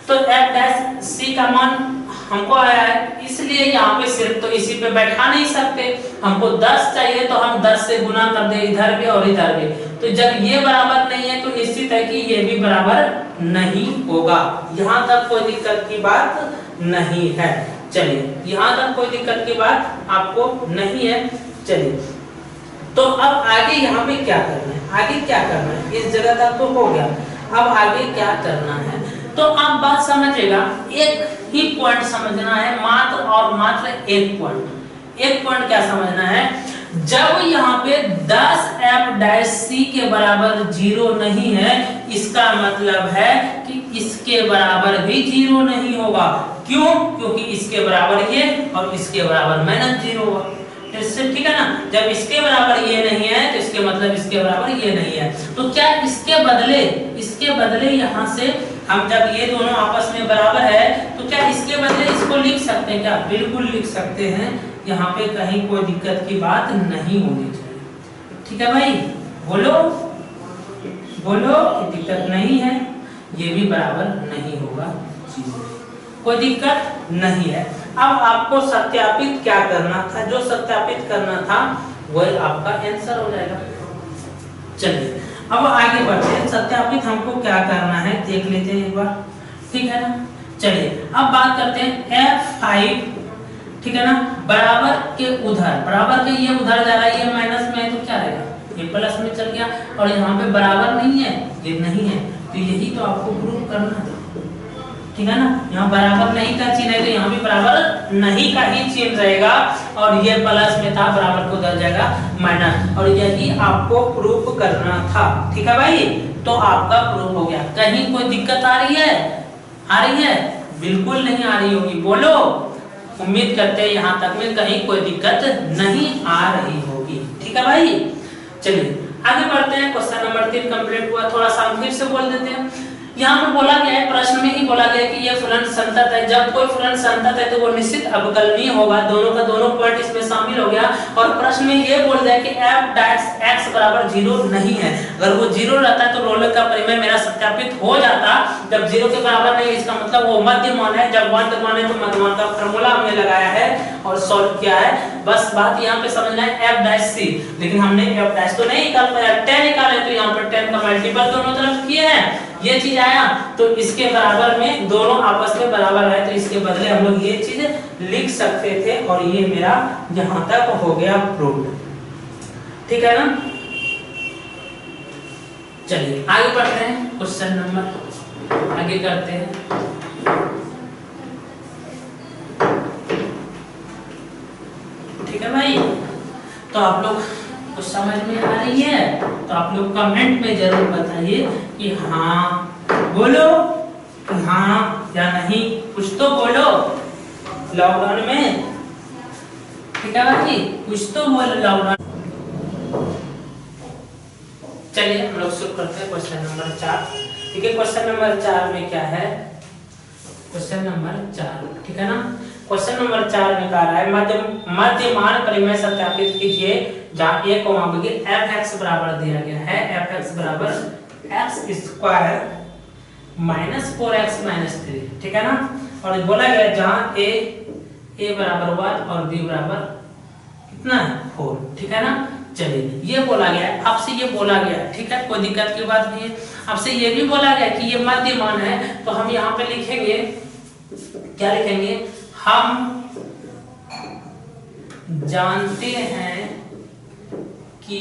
तो f डैश c का मान हमको आया है, इसलिए यहाँ पे सिर्फ तो इसी पे बैठा नहीं सकते, हमको 10 चाहिए, तो हम 10 से गुना कर दे इधर भी और इधर भी। तो जब ये बराबर नहीं है तो निश्चित है कि ये भी बराबर नहीं होगा। यहाँ तक कोई दिक्कत की बात नहीं है। चलिए, यहाँ तक कोई दिक्कत की बात आपको नहीं है। चलिए, तो अब आगे यहाँ पे क्या करना है? आगे क्या करना है? इस जगह तक तो हो गया, अब आगे क्या करना है? तो आप बात समझिएगा, एक ही पॉइंट समझना है, मात्र और मात्र एक पॉइंट। एक पॉइंट क्या समझना है? जब यहाँ पे 10 f डैश c के बराबर 0 नहीं है, इसका मतलब है कि इसके बराबर भी 0 नहीं होगा। क्यों? क्योंकि इसके बराबर ये और इसके बराबर -0 होगा। इससे ठीक है ना, जब इसके बराबर ये नहीं है तो इसके मतलब इसके बराबर ये नहीं है। तो क्या इसके बदले यहाँ से हम जब ये दोनों आपस में बराबर है तो क्या इसके बदले इसको लिख सकते हैं? क्या बिल्कुल लिख सकते हैं। यहाँ पे कहीं कोई दिक्कत की बात नहीं होनी चाहिए, ठीक है भाई? बोलो कि दिक्कत नहीं है, ये भी बराबर नहीं होगा, कोई दिक्कत नहीं है। अब आपको सत्यापित क्या करना था? जो सत्यापित करना था वही आपका आंसर हो जाएगा। चलिए, अब आगे बढ़ते हैं। सत्यापित हमको क्या करना है देख लेते हैं एक बार, ठीक है ना। चलिए, अब बात करते हैं f5, ठीक है ना। बराबर के उधर, बराबर के ये उधर जा रहा है, ये माइनस में है तो क्या रहेगा, ये प्लस में चल गया। और यहाँ पे बराबर नहीं है, ये नहीं है, तो यही तो आपको प्रूव करना था, ठीक है ना। यहाँ बराबर नहीं का चिन्ह है तो यहाँ भी बराबर नहीं का ही चिन्ह रहेगा, और ये प्लस में था, बराबर को उधर जाएगा माइनस, और यही आपको प्रूफ करना था, ठीक है भाई। तो आपका प्रूफ हो गया। कहीं कोई दिक्कत आ रही है, आ रही है? बिल्कुल नहीं आ रही होगी, बोलो। उम्मीद करते हैं यहाँ तक में कहीं कोई दिक्कत नहीं आ रही होगी, ठीक है भाई। चलिए आगे बढ़ते हैं। क्वेश्चन नंबर 3 कंप्लीट हुआ। थोड़ा सा फिर से बोल देते हैं। यहाँ पे बोला गया है, प्रश्न में ही बोला गया है कि ये फलन संतत है। जब कोई फलन संतत है तो वो निश्चित अवकलनीय होगा, दोनों का दोनों पॉइंट इसमें शामिल हो गया। और प्रश्न में ये बोल दिया कि f डैश x बराबर 0 नहीं है। अगर वो 0 रहता है तो रोलर का परिमेय मेरा सत्यापित हो जाता। जब 0 के बराबर नहीं, इसका मतलब वो मध्यमान है। जब 1 मान है तो मध्यमान का फार्मूला हमने लगाया है और सॉल्व किया है। बस बात यहाँ पे समझना है f डैश c, लेकिन हमने f डैश तो नहीं निकाल पाया, 10 निकाले तो यहाँ पर 10 का मल्टीपल दोनों तरफ किए हैं, ये चीज आया। तो इसके बराबर में दोनों आपस में बराबर है, तो इसके बदले हम लोग ये चीज लिख सकते थे, और ये मेरा यहां तक हो गया प्रूफ, ठीक है ना। चलिए आगे बढ़ते हैं, क्वेश्चन नंबर आगे करते हैं। ठीक है भाई, तो आप लोग कुछ समझ में आ रही है तो आप लोग कमेंट में जरूर बताइए कि हाँ बोलो, कि हाँ या नहीं, कुछ तो बोलो लॉकडाउन में, ठीक है भाई, कुछ तो बोलो लॉकडाउन। चलिए हम लोग शुरू करते हैं क्वेश्चन नंबर 4। ठीक है, क्वेश्चन नंबर 4 में क्या है, क्वेश्चन नंबर 4, ठीक है ना। क्वेश्चन नंबर 4 में कह रहा है मध्यमान परिमेय सत्यापित कीजिए जहां a को मान लीजिए fx बराबर दिया गया है, fx बराबर x square minus 4x minus 3, ठीक है ना। और बोला गया जहां a बराबर 1 और b बराबर कितना है 4, ठीक है ना। चलिए ये बोला गया है, आपसे ये बोला गया है, ठीक है, कोई दिक्कत की बात नहीं है। आपसे ये भी बोला गया कि ये मध्यमान है, तो हम यहाँ पे लिखेंगे, क्या लिखेंगे, हम जानते हैं कि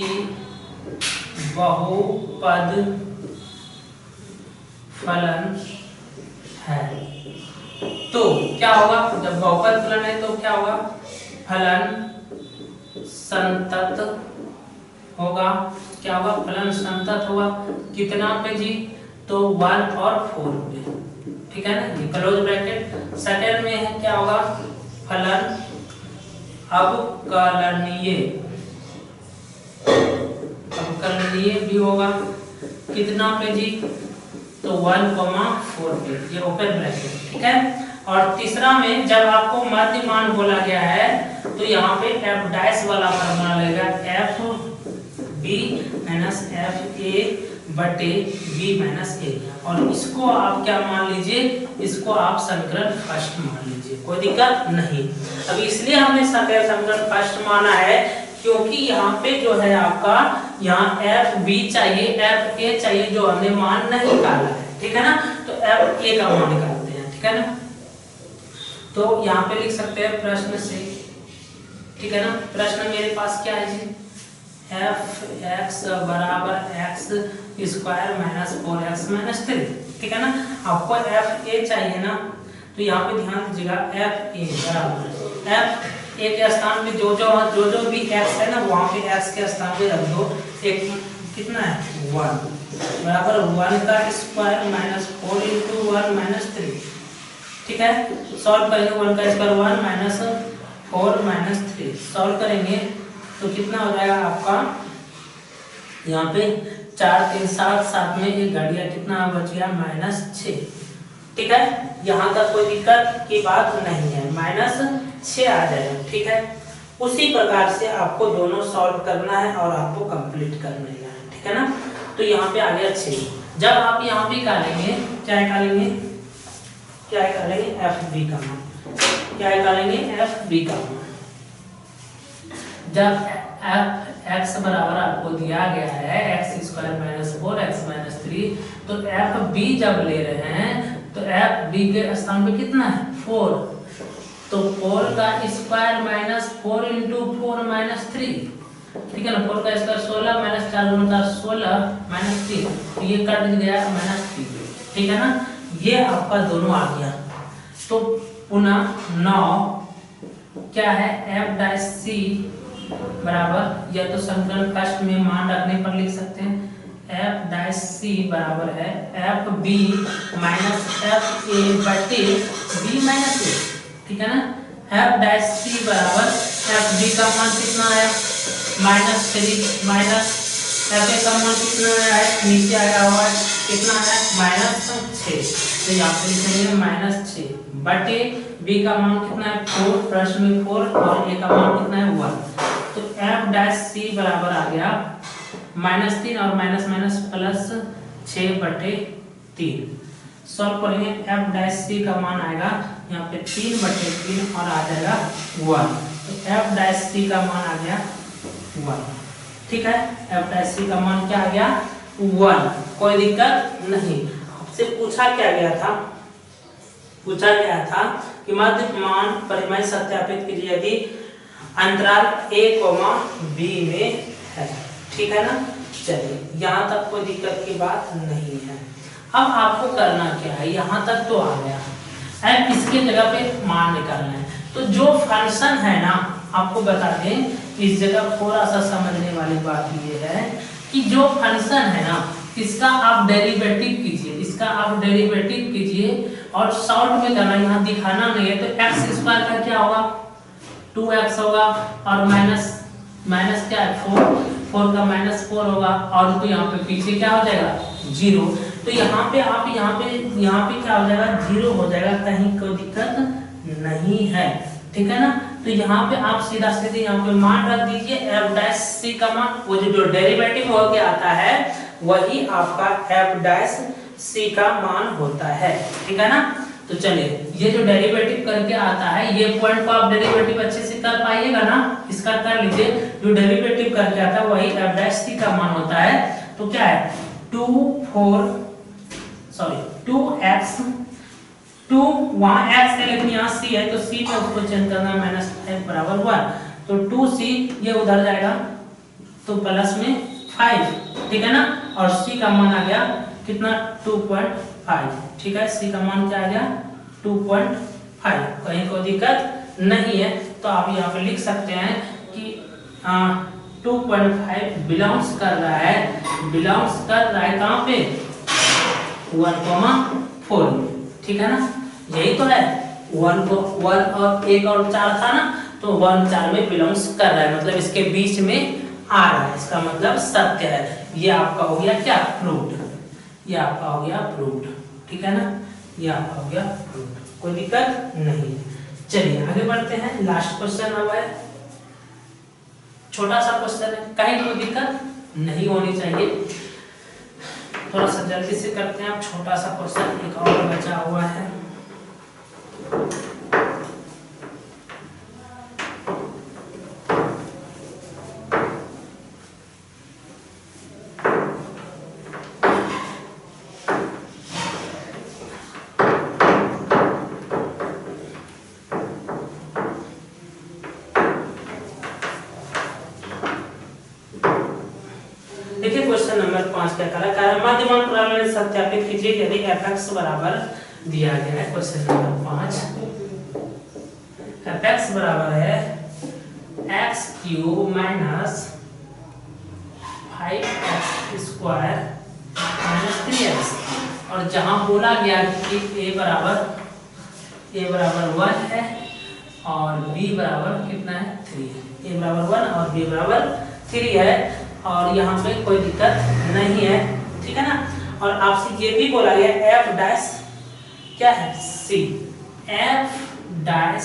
बहुपद फलन है। तो क्या होगा, जब बहुपद फलन है तो क्या होगा, फलन संतत होगा। क्या होगा, फलन संतत होगा। कितना पे जी, तो 1 और 4 पे, ठीक है ना, ये क्लोज ब्रैकेट। सेकंड में है क्या होगा, फलन अवकलनीय, अवकलनीय भी होगा। कितना पे जी, तो 1,4 पे, ये ओपन ब्रैकेट, ठीक है। और तीसरा में जब आपको मध्यमान बोला गया है तो यहाँ पे f डैश वाला फॉर्मूला लगेगा, f b minus f a बटे b माइनस a। और इसको आप क्या मान लीजिए, इसको आप समीकरण फर्स्ट मान लीजिए, कोई दिक्कत नहीं। अब इसलिए हमने समीकरण फर्स्ट माना है क्योंकि यहाँ पे जो है आपका, यहाँ एफ बी चाहिए, एफ ए चाहिए, जो हमने मान नहीं निकाला है, ठीक है ना। तो एफ ए का मान निकालते हैं, ठीक है ना। तो यहाँ पे लिख सकते हैं प्रश्न से, ठीक है ना। प्रश्न मेरे पास क्या है जी, एफ एक्स बराबर x square minus 4x minus 3, ठीक है ना। आपको एफ ए चाहिए ना, तो यहाँ पे ध्यान दीजिएगा, एफ ए बराबर एफ ए के स्थान पे जो भी x है ना, वहां पे x के स्थान पे रख दो। एक कितना है 1 बराबर 1 का स्क्वायर माइनस 4 इंटू 1 माइनस 3, ठीक है। सॉल्व करेंगे, 1 का स्क्वायर 1 माइनस 4 माइनस 3 सॉल्व करेंगे तो कितना हो जाएगा आपका, यहाँ पे 4 3 7 7 में एक घड़िया कितना बच गया, माइनस 6, ठीक है। यहाँ तक कोई दिक्कत की बात नहीं है, माइनस 6 आ जाएगा, ठीक है। उसी प्रकार से आपको दोनों सॉल्व करना है और आपको कंप्लीट करना है, ठीक है ना। तो यहाँ पे आ गया 6। जब आप यहाँ पे निकालेंगे, क्या निकालेंगे, क्या निकालेंगे, एफ बी का मान, क्या निकालेंगे, एफ बी का मान। जब एफ एक्स बराबर आपको दिया गया है x square minus 4x minus 3, तो एफ बी जब ले रहे हैं तो एफ बी के स्थान पे कितना है 4, तो 4 का स्क्वायर माइनस 4 इंटू 4 माइनस 3, ठीक है ना। 4 का स्क्वायर 16 माइनस 4 का 16 माइनस 3, तो ये कट गया -3, ठीक है ना। ये आपका दोनों आ गया। तो पुनः 9 क्या है f डैश c बराबर, या तो समीकरण फर्स्ट में मान रखने पर लिख सकते हैं, f डैश c बराबर है f b minus f a बटे b माइनस a, ठीक है ना। f डैश c बराबर f b का मान कितना है -3 माइनस f a का मान कितना है नीचे आया हुआ है कितना है -6, तो यहाँ पे लिखेंगे -6 बटे b का मान कितना है 4, प्रश्न में 4 और a का मान कितना है 1, तो f डैश c बराबर आ गया -3 और माइनस माइनस प्लस 6 बटे 3। सॉल्व करेंगे, f डैश c का मान आएगा यहाँ पे 3 बटे 3 और आ जाएगा 1, तो f डैश c का मान आ गया 1, ठीक है। f डैश c का मान क्या आ गया 1, कोई दिक्कत नहीं। आपसे पूछा क्या गया था, पूछा गया था कि मध्य मान परिमेय सत्यापित कीजिए यदि अंतराल a, b में है, ठीक है ना। चलिए यहाँ तक कोई दिक्कत की बात नहीं है। अब आपको करना क्या है, यहाँ तक तो आ गया, अब इसकी जगह पे मान निकालना है। तो जो फंक्शन है ना, आपको बता दें इस जगह थोड़ा सा समझने वाली बात ये है कि जो फंक्शन है ना इसका आप डेरिवेटिव कीजिए, इसका आप डेरिवेटिव कीजिए और शॉर्ट में करना, यहाँ दिखाना नहीं है। तो एक्स स्क्वायर का क्या होगा 2x होगा और माइनस माइनस क्या है 4 का -4 होगा और तो यहाँ पे पीछे क्या हो जाएगा 0, तो यहाँ पे आप यहाँ पे क्या हो जाएगा 0 हो जाएगा, कहीं कोई दिक्कत नहीं है, ठीक है ना। तो यहाँ पे आप सीधा सीधे यहाँ पे मान रख दीजिए f डैश c का मान, वो जो डेरिवेटिव हो के आता है वही आपका f डैश c का मान होता है, ठीक है ना। तो चलिए ये जो डेरिवेटिव करके आता है ये पॉइंट को आप डेरिवेटिव अच्छे से कर पाइएगा ना, इसका कर लीजिए। जो डेरिवेटिव करके आता है वही f डैश c का मान होता है। तो क्या है 2 वहाँ x है लेकिन यहाँ c है, तो c में उसको चेंज करना -5 बराबर 1, तो 2c ये उधर जाएगा तो प्लस में 5, ठीक है ना। और c का मान आ गया कितना 2.5, ठीक है। c का मान क्या आ गया 2.5, कहीं कोई दिक्कत नहीं है। तो आप यहाँ पे लिख सकते हैं कि 2.5 बिलोंग्स कर रहा है कहाँ पे 1,4, ठीक है ना। यही तो है 1 और 1 और 4 था ना, तो 1 4 में बिलोंग्स कर रहा है, मतलब इसके बीच में आ रहा है, इसका मतलब सत्य है। ये आपका हो गया क्या प्रूव्ड, ये आपका हो गया प्रूव्ड, ठीक है ना, ये आपका हो गया प्रूव्ड, कोई दिक्कत नहीं। चलिए आगे बढ़ते हैं, लास्ट क्वेश्चन अब है, छोटा सा क्वेश्चन है, कहीं कोई दिक्कत नहीं होनी चाहिए, थोड़ा सा जल्दी से करते हैं। आप छोटा सा क्वेश्चन एक और बचा हुआ है। देखिए क्वेश्चन नंबर 5 क्या करा है, मध्यमान प्रमेय सत्यापित कीजिए यदि fx बराबर दिया गया है। क्वेश्चन नंबर 5 fx बराबर है x³ minus 5x² minus 3x, और जहां बोला गया कि a बराबर 1 है और b बराबर कितना है 3 है, a बराबर 1 और b बराबर 3 है, और यहाँ पे कोई दिक्कत नहीं है, ठीक है ना। और आपसे ये भी बोला गया f डैश क्या है c, f डैश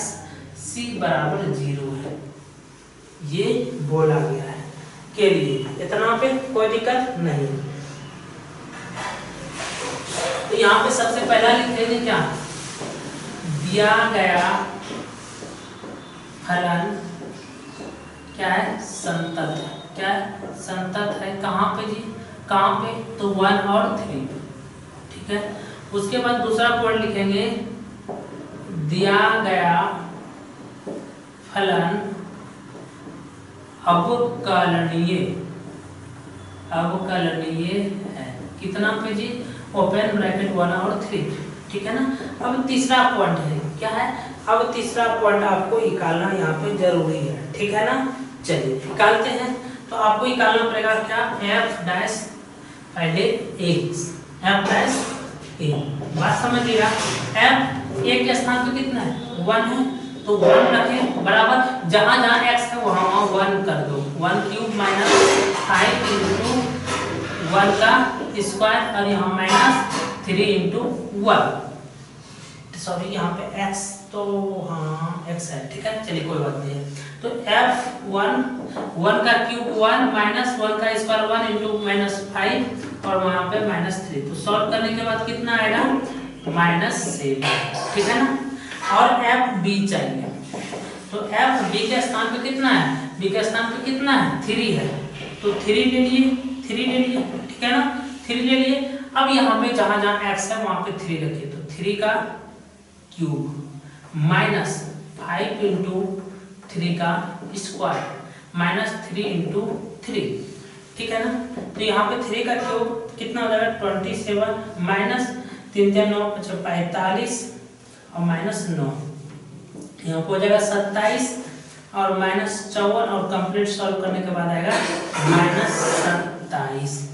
c बराबर 0 है, ये बोला गया है के लिए, इतना पे कोई दिक्कत नहीं। तो यहाँ पे सबसे पहला लिखेंगे क्या, दिया गया फलन क्या है संतत, क्या है संतत है, कहाँ पे जी, कहाँ पे, तो 1 और 3, ठीक है। उसके बाद दूसरा पॉइंट लिखेंगे, दिया गया फलन अवकलनीय है। कितना पे जी? ओपन ब्रैकेट 1 और 3, ठीक है ना। अब तीसरा पॉइंट है, क्या है? अब तीसरा पॉइंट आपको निकालना यहाँ पे जरूरी है, ठीक है ना। चलिए निकालते हैं। तो आपको निकालना पड़ेगा क्या? एफ डैश पहले एफ डैश ए, बात समझिएगा। एफ ए के स्थान पे कितना है? 1 है, तो 1 रखें बराबर जहां जहां x है वहां 1 कर दो। 1 क्यूब माइनस 5 इंटू 1 का स्क्वायर और यहाँ माइनस 3 इंटू 1, सॉरी यहाँ पे x तो हाँ x है, ठीक है। चलिए कोई बात नहीं है। तो f1 का क्यूब 1 माइनस 1 का स्क्वायर 1 इंटू माइनस 5 और वहाँ पे माइनस 3, तो सॉल्व करने के बाद कितना आएगा? -7, ठीक है ना। और एफ बी चाहिए, तो एफ बी के स्थान पे कितना है? बी के स्थान पे कितना है? 3 है, तो 3 ले लिए, ठीक है ना। 3 ले लिए। अब यहाँ पे जहां जहां x है वहां पे 3 रखिए, तो 3 का क्यूब माइनस 5 इंटू 3 का स्क्वायर माइनस 3 इंटू 3, ठीक है ना। तो यहाँ पे 3 का क्यूब कितना हो जाएगा? 27 माइनस 3 3 9 45 और माइनस 9, यहाँ पे हो जाएगा 27 और माइनस 54 और कंप्लीट सॉल्व करने के बाद आएगा -27।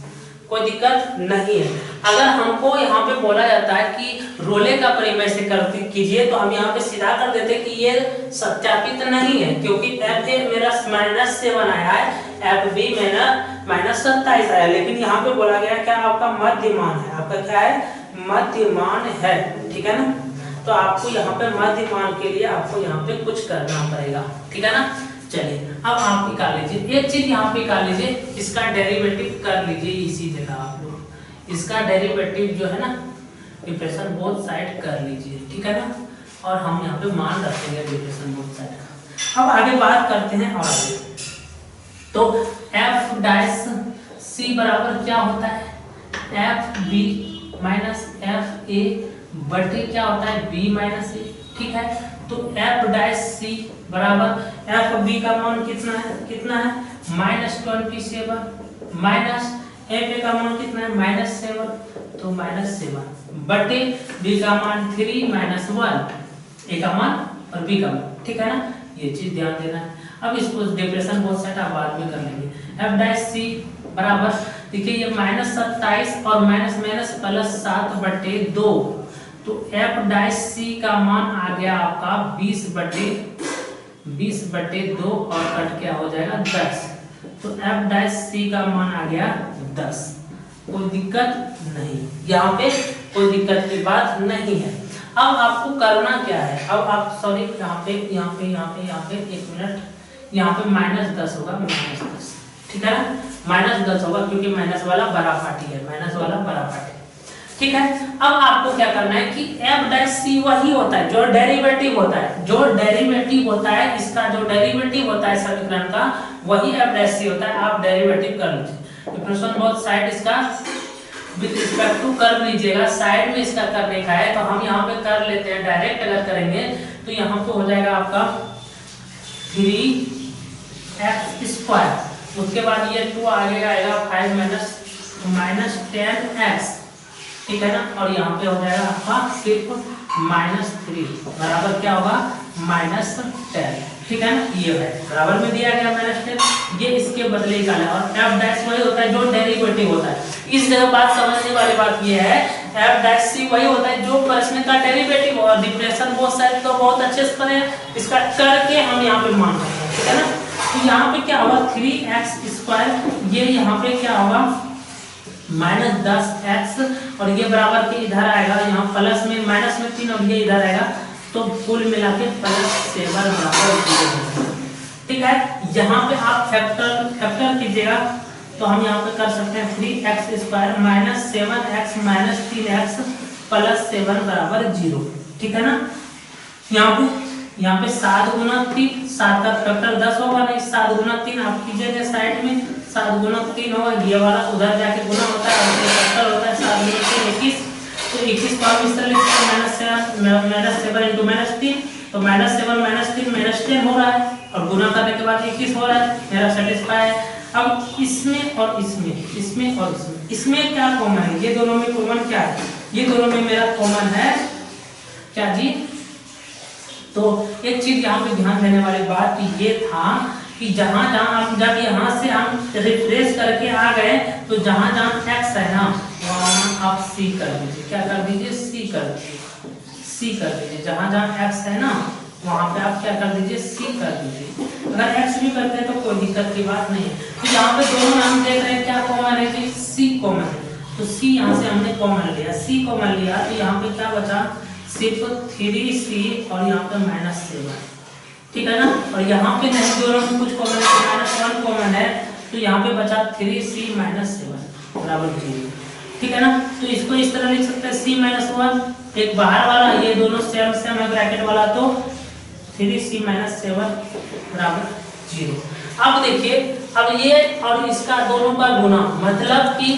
कोई दिक्कत नहीं है। अगर हमको यहाँ पे बोला जाता है कि रोले का परिमेय से कीजिए, तो हम यहाँ पे सीधा कर देते कि ये सत्यापित नहीं है, क्योंकि एफ ए मेरा -7 आया है, एफ बी मेरा -27 आया, लेकिन यहाँ पे बोला गया क्या? आपका मध्यमान है। आपका क्या है? मध्यमान है, ठीक है ना। तो आपको यहाँ पे मध्यमान के लिए आपको यहाँ पे कुछ करना पड़ेगा, ठीक है ना। चलिए अब आप निकाल लीजिए एक चीज, यहाँ पे निकाल लीजिए, इसका डेरिवेटिव कर लीजिए इसी जगह आप लोग। इसका डेरिवेटिव जो है ना डिफरेंशियल बोथ साइड कर लीजिए, ठीक है ना। और हम यहाँ पे मान रखेंगे डिफरेंशियल बोथ साइड का। अब आगे बात करते हैं और आगे। तो एफ डैश सी बराबर क्या होता है? F B minus F A बटे क्या होता है? बी माइनस ए, ठीक है। तो एफ डैश सी बराबर एफ बी का मान कितना है? -27 माइनस एफ ए का मान कितना है? -7, तो -7 बटे बी का मान 3 - 1, ए का मान और बी का मान, ठीक है ना। ये चीज ध्यान देना है। अब इसको डिफरेंशियल बोथ साइड आप बाद में कर लेंगे। एफ डैश सी बराबर देखिए ये -27 और माइनस प्लस 7 बटे 2, तो एफ डैश सी का मान आ गया आपका 20 बटे 2 और कट क्या हो जाएगा? 10। तो एफ डैश सी का मान आ गया 10। कोई दिक्कत नहीं, यहाँ पे कोई दिक्कत की बात नहीं है। अब आपको करना क्या है? अब आप सॉरी यहाँ पे एक मिनट, यहाँ पे -10 होगा, -10, ठीक है ना। -10 होगा क्योंकि माइनस वाला बड़ा पार्टी है, ठीक है। अब आपको क्या करना है कि एफ डैश सी वही होता है जो डेरिवेटिव होता है, इसका जो डेरिवेटिव होता है समीकरण का, वही एफ डैश सी होता है। आप डेरिवेटिव कर लीजिए, डिफरेंशियल बोथ साइड इसका विद रिस्पेक्ट टू कर लीजिएगा। साइड में इसका करने का है तो हम यहाँ पे कर लेते हैं डायरेक्ट। अगर करेंगे तो यहाँ पे हो जाएगा आपका 3x², उसके बाद ये 2 आगे आएगा 5 -10x, ठीक है ना। और यहाँ पे हो जाएगा आपका सिर्फ -3 बराबर क्या होगा? -10, ठीक है ना। ये है बराबर में दिया गया -10, ये इसके बदले का है। और एफ डैश वही होता है जो डेरिवेटिव होता है। इस जगह बात समझने वाली बात ये है, एफ डैश सी वही होता है जो प्रश्न का डेरिवेटिव और डिफरेंशियल बोथ साइड तो बहुत अच्छे से पढ़े, इसका करके हम यहाँ पे मान रहे हैं, ठीक है ना। तो यहाँ पे क्या होगा? 3x², ये यहाँ पे क्या होगा? -10x, और ये बराबर के इधर आएगा, यहाँ प्लस में माइनस में 3 और ये इधर आएगा, तो कुल मिला के +7 बराबर 0, ठीक है। यहाँ पे आप फैक्टर कीजिएगा तो हम यहाँ पे कर सकते हैं 3x² -7x - 3x +7 बराबर 0, ठीक है ना। यहाँ पे 7 × 3, 7 का फैक्टर 10 होगा, नहीं 7 × 3 आप कीजिएगा साइड में, 7 × 3 होगा, ये वाला उधर जाके गुना होता है और ये फैक्टर होता है 7 × 3 21, तो 21 को हम इस तरह लिखते हैं -7 × -3 तो -7 -3 -10 हो रहा है और गुना करने के बाद 21 हो रहा है, मेरा सेटिस्फाई है। अब इसमें और इसमें और इसमें क्या कॉमन है? ये दोनों में कॉमन क्या है? ये दोनों में मेरा कॉमन है क्या जी? तो एक चीज यहाँ पे ध्यान देने वाली बात ये था कि जहां हम जब यहाँ से हम रिफ्रेश करके आ गए तो जहां x है ना वहां आप c कर दीजिए। क्या कर दीजिए? c कर दीजिए। जहां x है ना वहां पे आप क्या कर दीजिए? c कर दीजिए। अगर x भी करते हैं तो कोई दिक्कत की बात नहीं है। तो यहाँ पे दोनों में हम देख रहे हैं क्या कॉमन है जी? c कॉमन है। तो c यहाँ से हमने कॉमन लिया, c कॉमन लिया तो यहाँ पे क्या बचा? सिर्फ 3c और यहाँ पे -7, ठीक है ना। और यहाँ पे नहीं, दोनों में कुछ कॉमन है, -1 कॉमन है तो यहाँ पे बचा 3c -7 बराबर 0, ठीक है ना। तो इसको इस तरह लिख सकते हैं c-1, एक बाहर वाला, ये दोनों सेम है ब्रैकेट वाला, तो 3c -7 बराबर 0। अब देखिए, अब ये और इसका दोनों का गुना, मतलब कि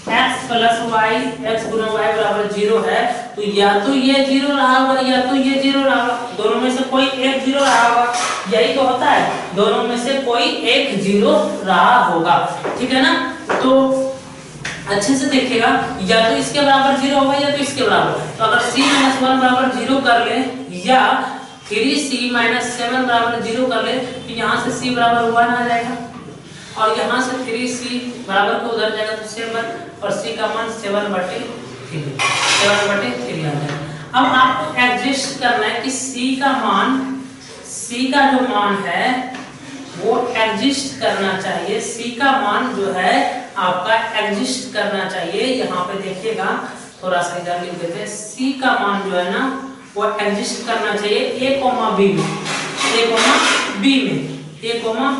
x प्लस y, x गुना y बराबर 0 है, तो या तो ये 0 रहा होगा या तो ये 0 रहा होगा, दोनों में से कोई एक 0 रहा होगा। यही तो होता है, दोनों में से कोई एक 0 रहा होगा, ठीक है ना। तो अच्छे से देखिएगा, या तो इसके बराबर 0 होगा या तो इसके बराबर। तो अगर c-1 बराबर 0 कर ले या 3c -7 बराबर 0 कर ले तो यहाँ से c बराबर 1 आ जाएगा और यहाँ से 3c बराबर को उधर जाएगा तो 7 और c का मान 7/3 आ जाएगा। अब आपको एडजस्ट करना है कि c का जो मान है वो एडजस्ट करना चाहिए। c का मान जो है आपका एडजस्ट करना चाहिए। यहाँ पे देखिएगा, थोड़ा सा इधर लिख देते हैं, c का मान जो है ना वो एडजस्ट करना चाहिए a, b में, a,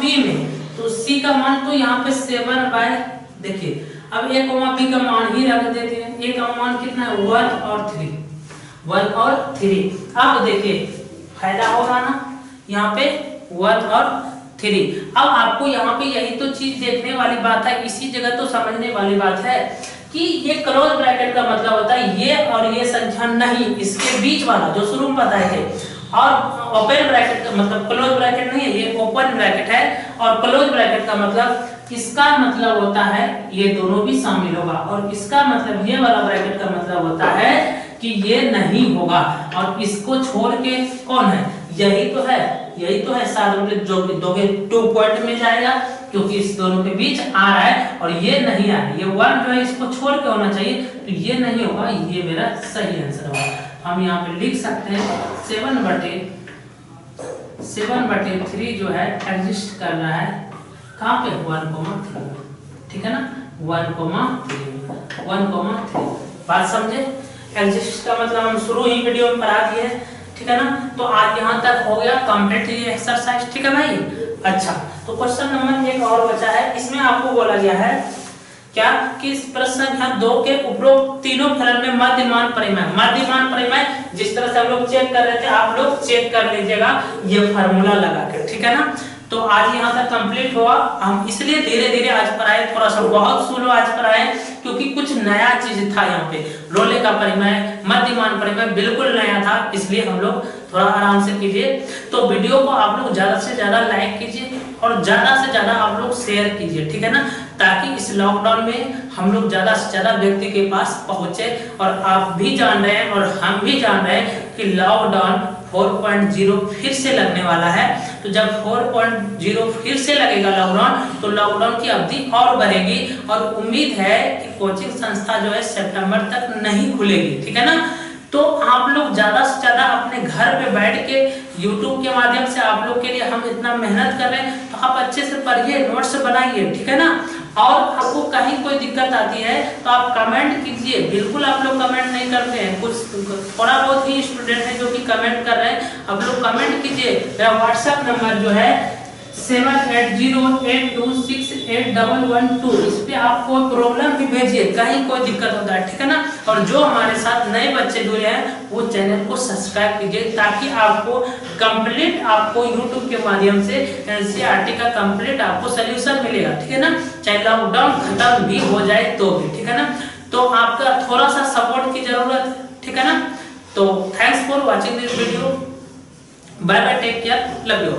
b में। तो c का मान तो यहाँ पे 7/, देखिए अब a, b का मान ही रख देते हैं। a का मान कितना है? 1 और 3। अब देखिए फायदा होगा ना, यहाँ पे 1 और 3। अब आपको यहाँ पे यही तो चीज देखने वाली बात है, इसी जगह तो समझने वाली बात है कि ये क्लोज ब्रैकेट का मतलब होता है ये और ये संख्या नहीं, इसके बीच वाला जो शुरू में बताए थे। और ओपन ब्रैकेट का मतलब क्लोज ब्रैकेट नहीं है, ये ओपन ब्रैकेट है। और क्लोज ब्रैकेट का मतलब, इसका मतलब होता है ये दोनों भी शामिल होगा, और इसका मतलब ये वाला ब्रैकेट का मतलब होता है कि ये नहीं होगा। और इसको छोड़ के कौन है? यही तो है साथ जो दोगे 2 पॉइंट में जाएगा, क्योंकि इस दोनों के बीच आ रहा है और ये नहीं आ रहा है। ये 1 जो है इसको छोड़ के होना चाहिए, तो ये नहीं होगा, ये मेरा सही आंसर होगा। हम यहाँ पे लिख सकते हैं 7/3 जो है एडजस्ट करना है कहाँ पे? 1,3, ठीक है ना, 1,3 बात समझे? एडजस्ट का मतलब हम शुरू ही वीडियो में पढ़ा दिए, ठीक है ना। तो आज यहाँ तक हो गया कंप्लीट ये एक्सरसाइज, ठीक है भाई। अच्छा, तो क्वेश्चन नंबर 1 और बचा है। इसमें आपको बोला गया है क्या कि प्रश्न संख्या 2 के उपरोक्त तीनों फलन में मध्यमान परिमेय जिस तरह से हम लोग चेक कर रहे थे, आप लोग चेक कर लीजिएगा ये फार्मूला लगा के, ठीक है ना। तो आज यहाँ तक कंप्लीट हुआ। हम इसलिए धीरे धीरे आज पढ़ाए, थोड़ा सा बहुत स्लो आज पढ़ाए, क्योंकि कुछ नया चीज था यहाँ पे। रोले का परिमेय, मध्यमान परिमेय बिल्कुल नया था, इसलिए हम लोग थोड़ा आराम से कीजिए। तो वीडियो को आप लोग ज्यादा से ज्यादा लाइक कीजिए और ज्यादा से ज्यादा आप लोग शेयर कीजिए, ठीक है ना, ताकि इस लॉकडाउन में हम लोग ज्यादा से ज्यादा व्यक्ति के पास पहुंचे। और आप भी जान रहे हैं और हम भी जान रहे हैं कि लॉकडाउन 4.0 फिर से लगने वाला है। तो जब 4.0 फिर से लगेगा लॉकडाउन, तो लॉकडाउन की अवधि और बढ़ेगी और उम्मीद है कि कोचिंग संस्था जो है सितंबर तक नहीं खुलेगी, ठीक है ना। तो आप लोग ज्यादा से ज्यादा अपने घर पे बैठ के YouTube के माध्यम से आप लोग के लिए हम इतना मेहनत कर रहे हैं, तो आप अच्छे से पढ़िए, नोट्स बनाइए, ठीक है ना। और आपको कहीं कोई दिक्कत आती है तो आप कमेंट कीजिए। बिल्कुल आप लोग कमेंट नहीं करते हैं, कुछ थोड़ा बहुत ही स्टूडेंट है जो कि कमेंट कर रहे हैं, आप लोग कमेंट कीजिए। मेरा व्हाट्सएप नंबर जो है 7802681112, इस पे आप कोई प्रॉब्लम भी भेजिए, कहीं कोई दिक्कत होता है, ठीक है ना। और जो हमारे साथ नए बच्चे जुड़े हैं वो चैनल को सब्सक्राइब कीजिए, ताकि आपको कंप्लीट आपको YouTube के माध्यम से NCERT का कंप्लीट आपको सॉल्यूशन मिलेगा, ठीक है ना। चाहे लॉकडाउन खत्म भी हो जाए तो भी, ठीक है ना। तो आपका थोड़ा सा सपोर्ट की जरूरत है, ठीक है ना। तो thanks for watching this video. Bye bye, take care, love you.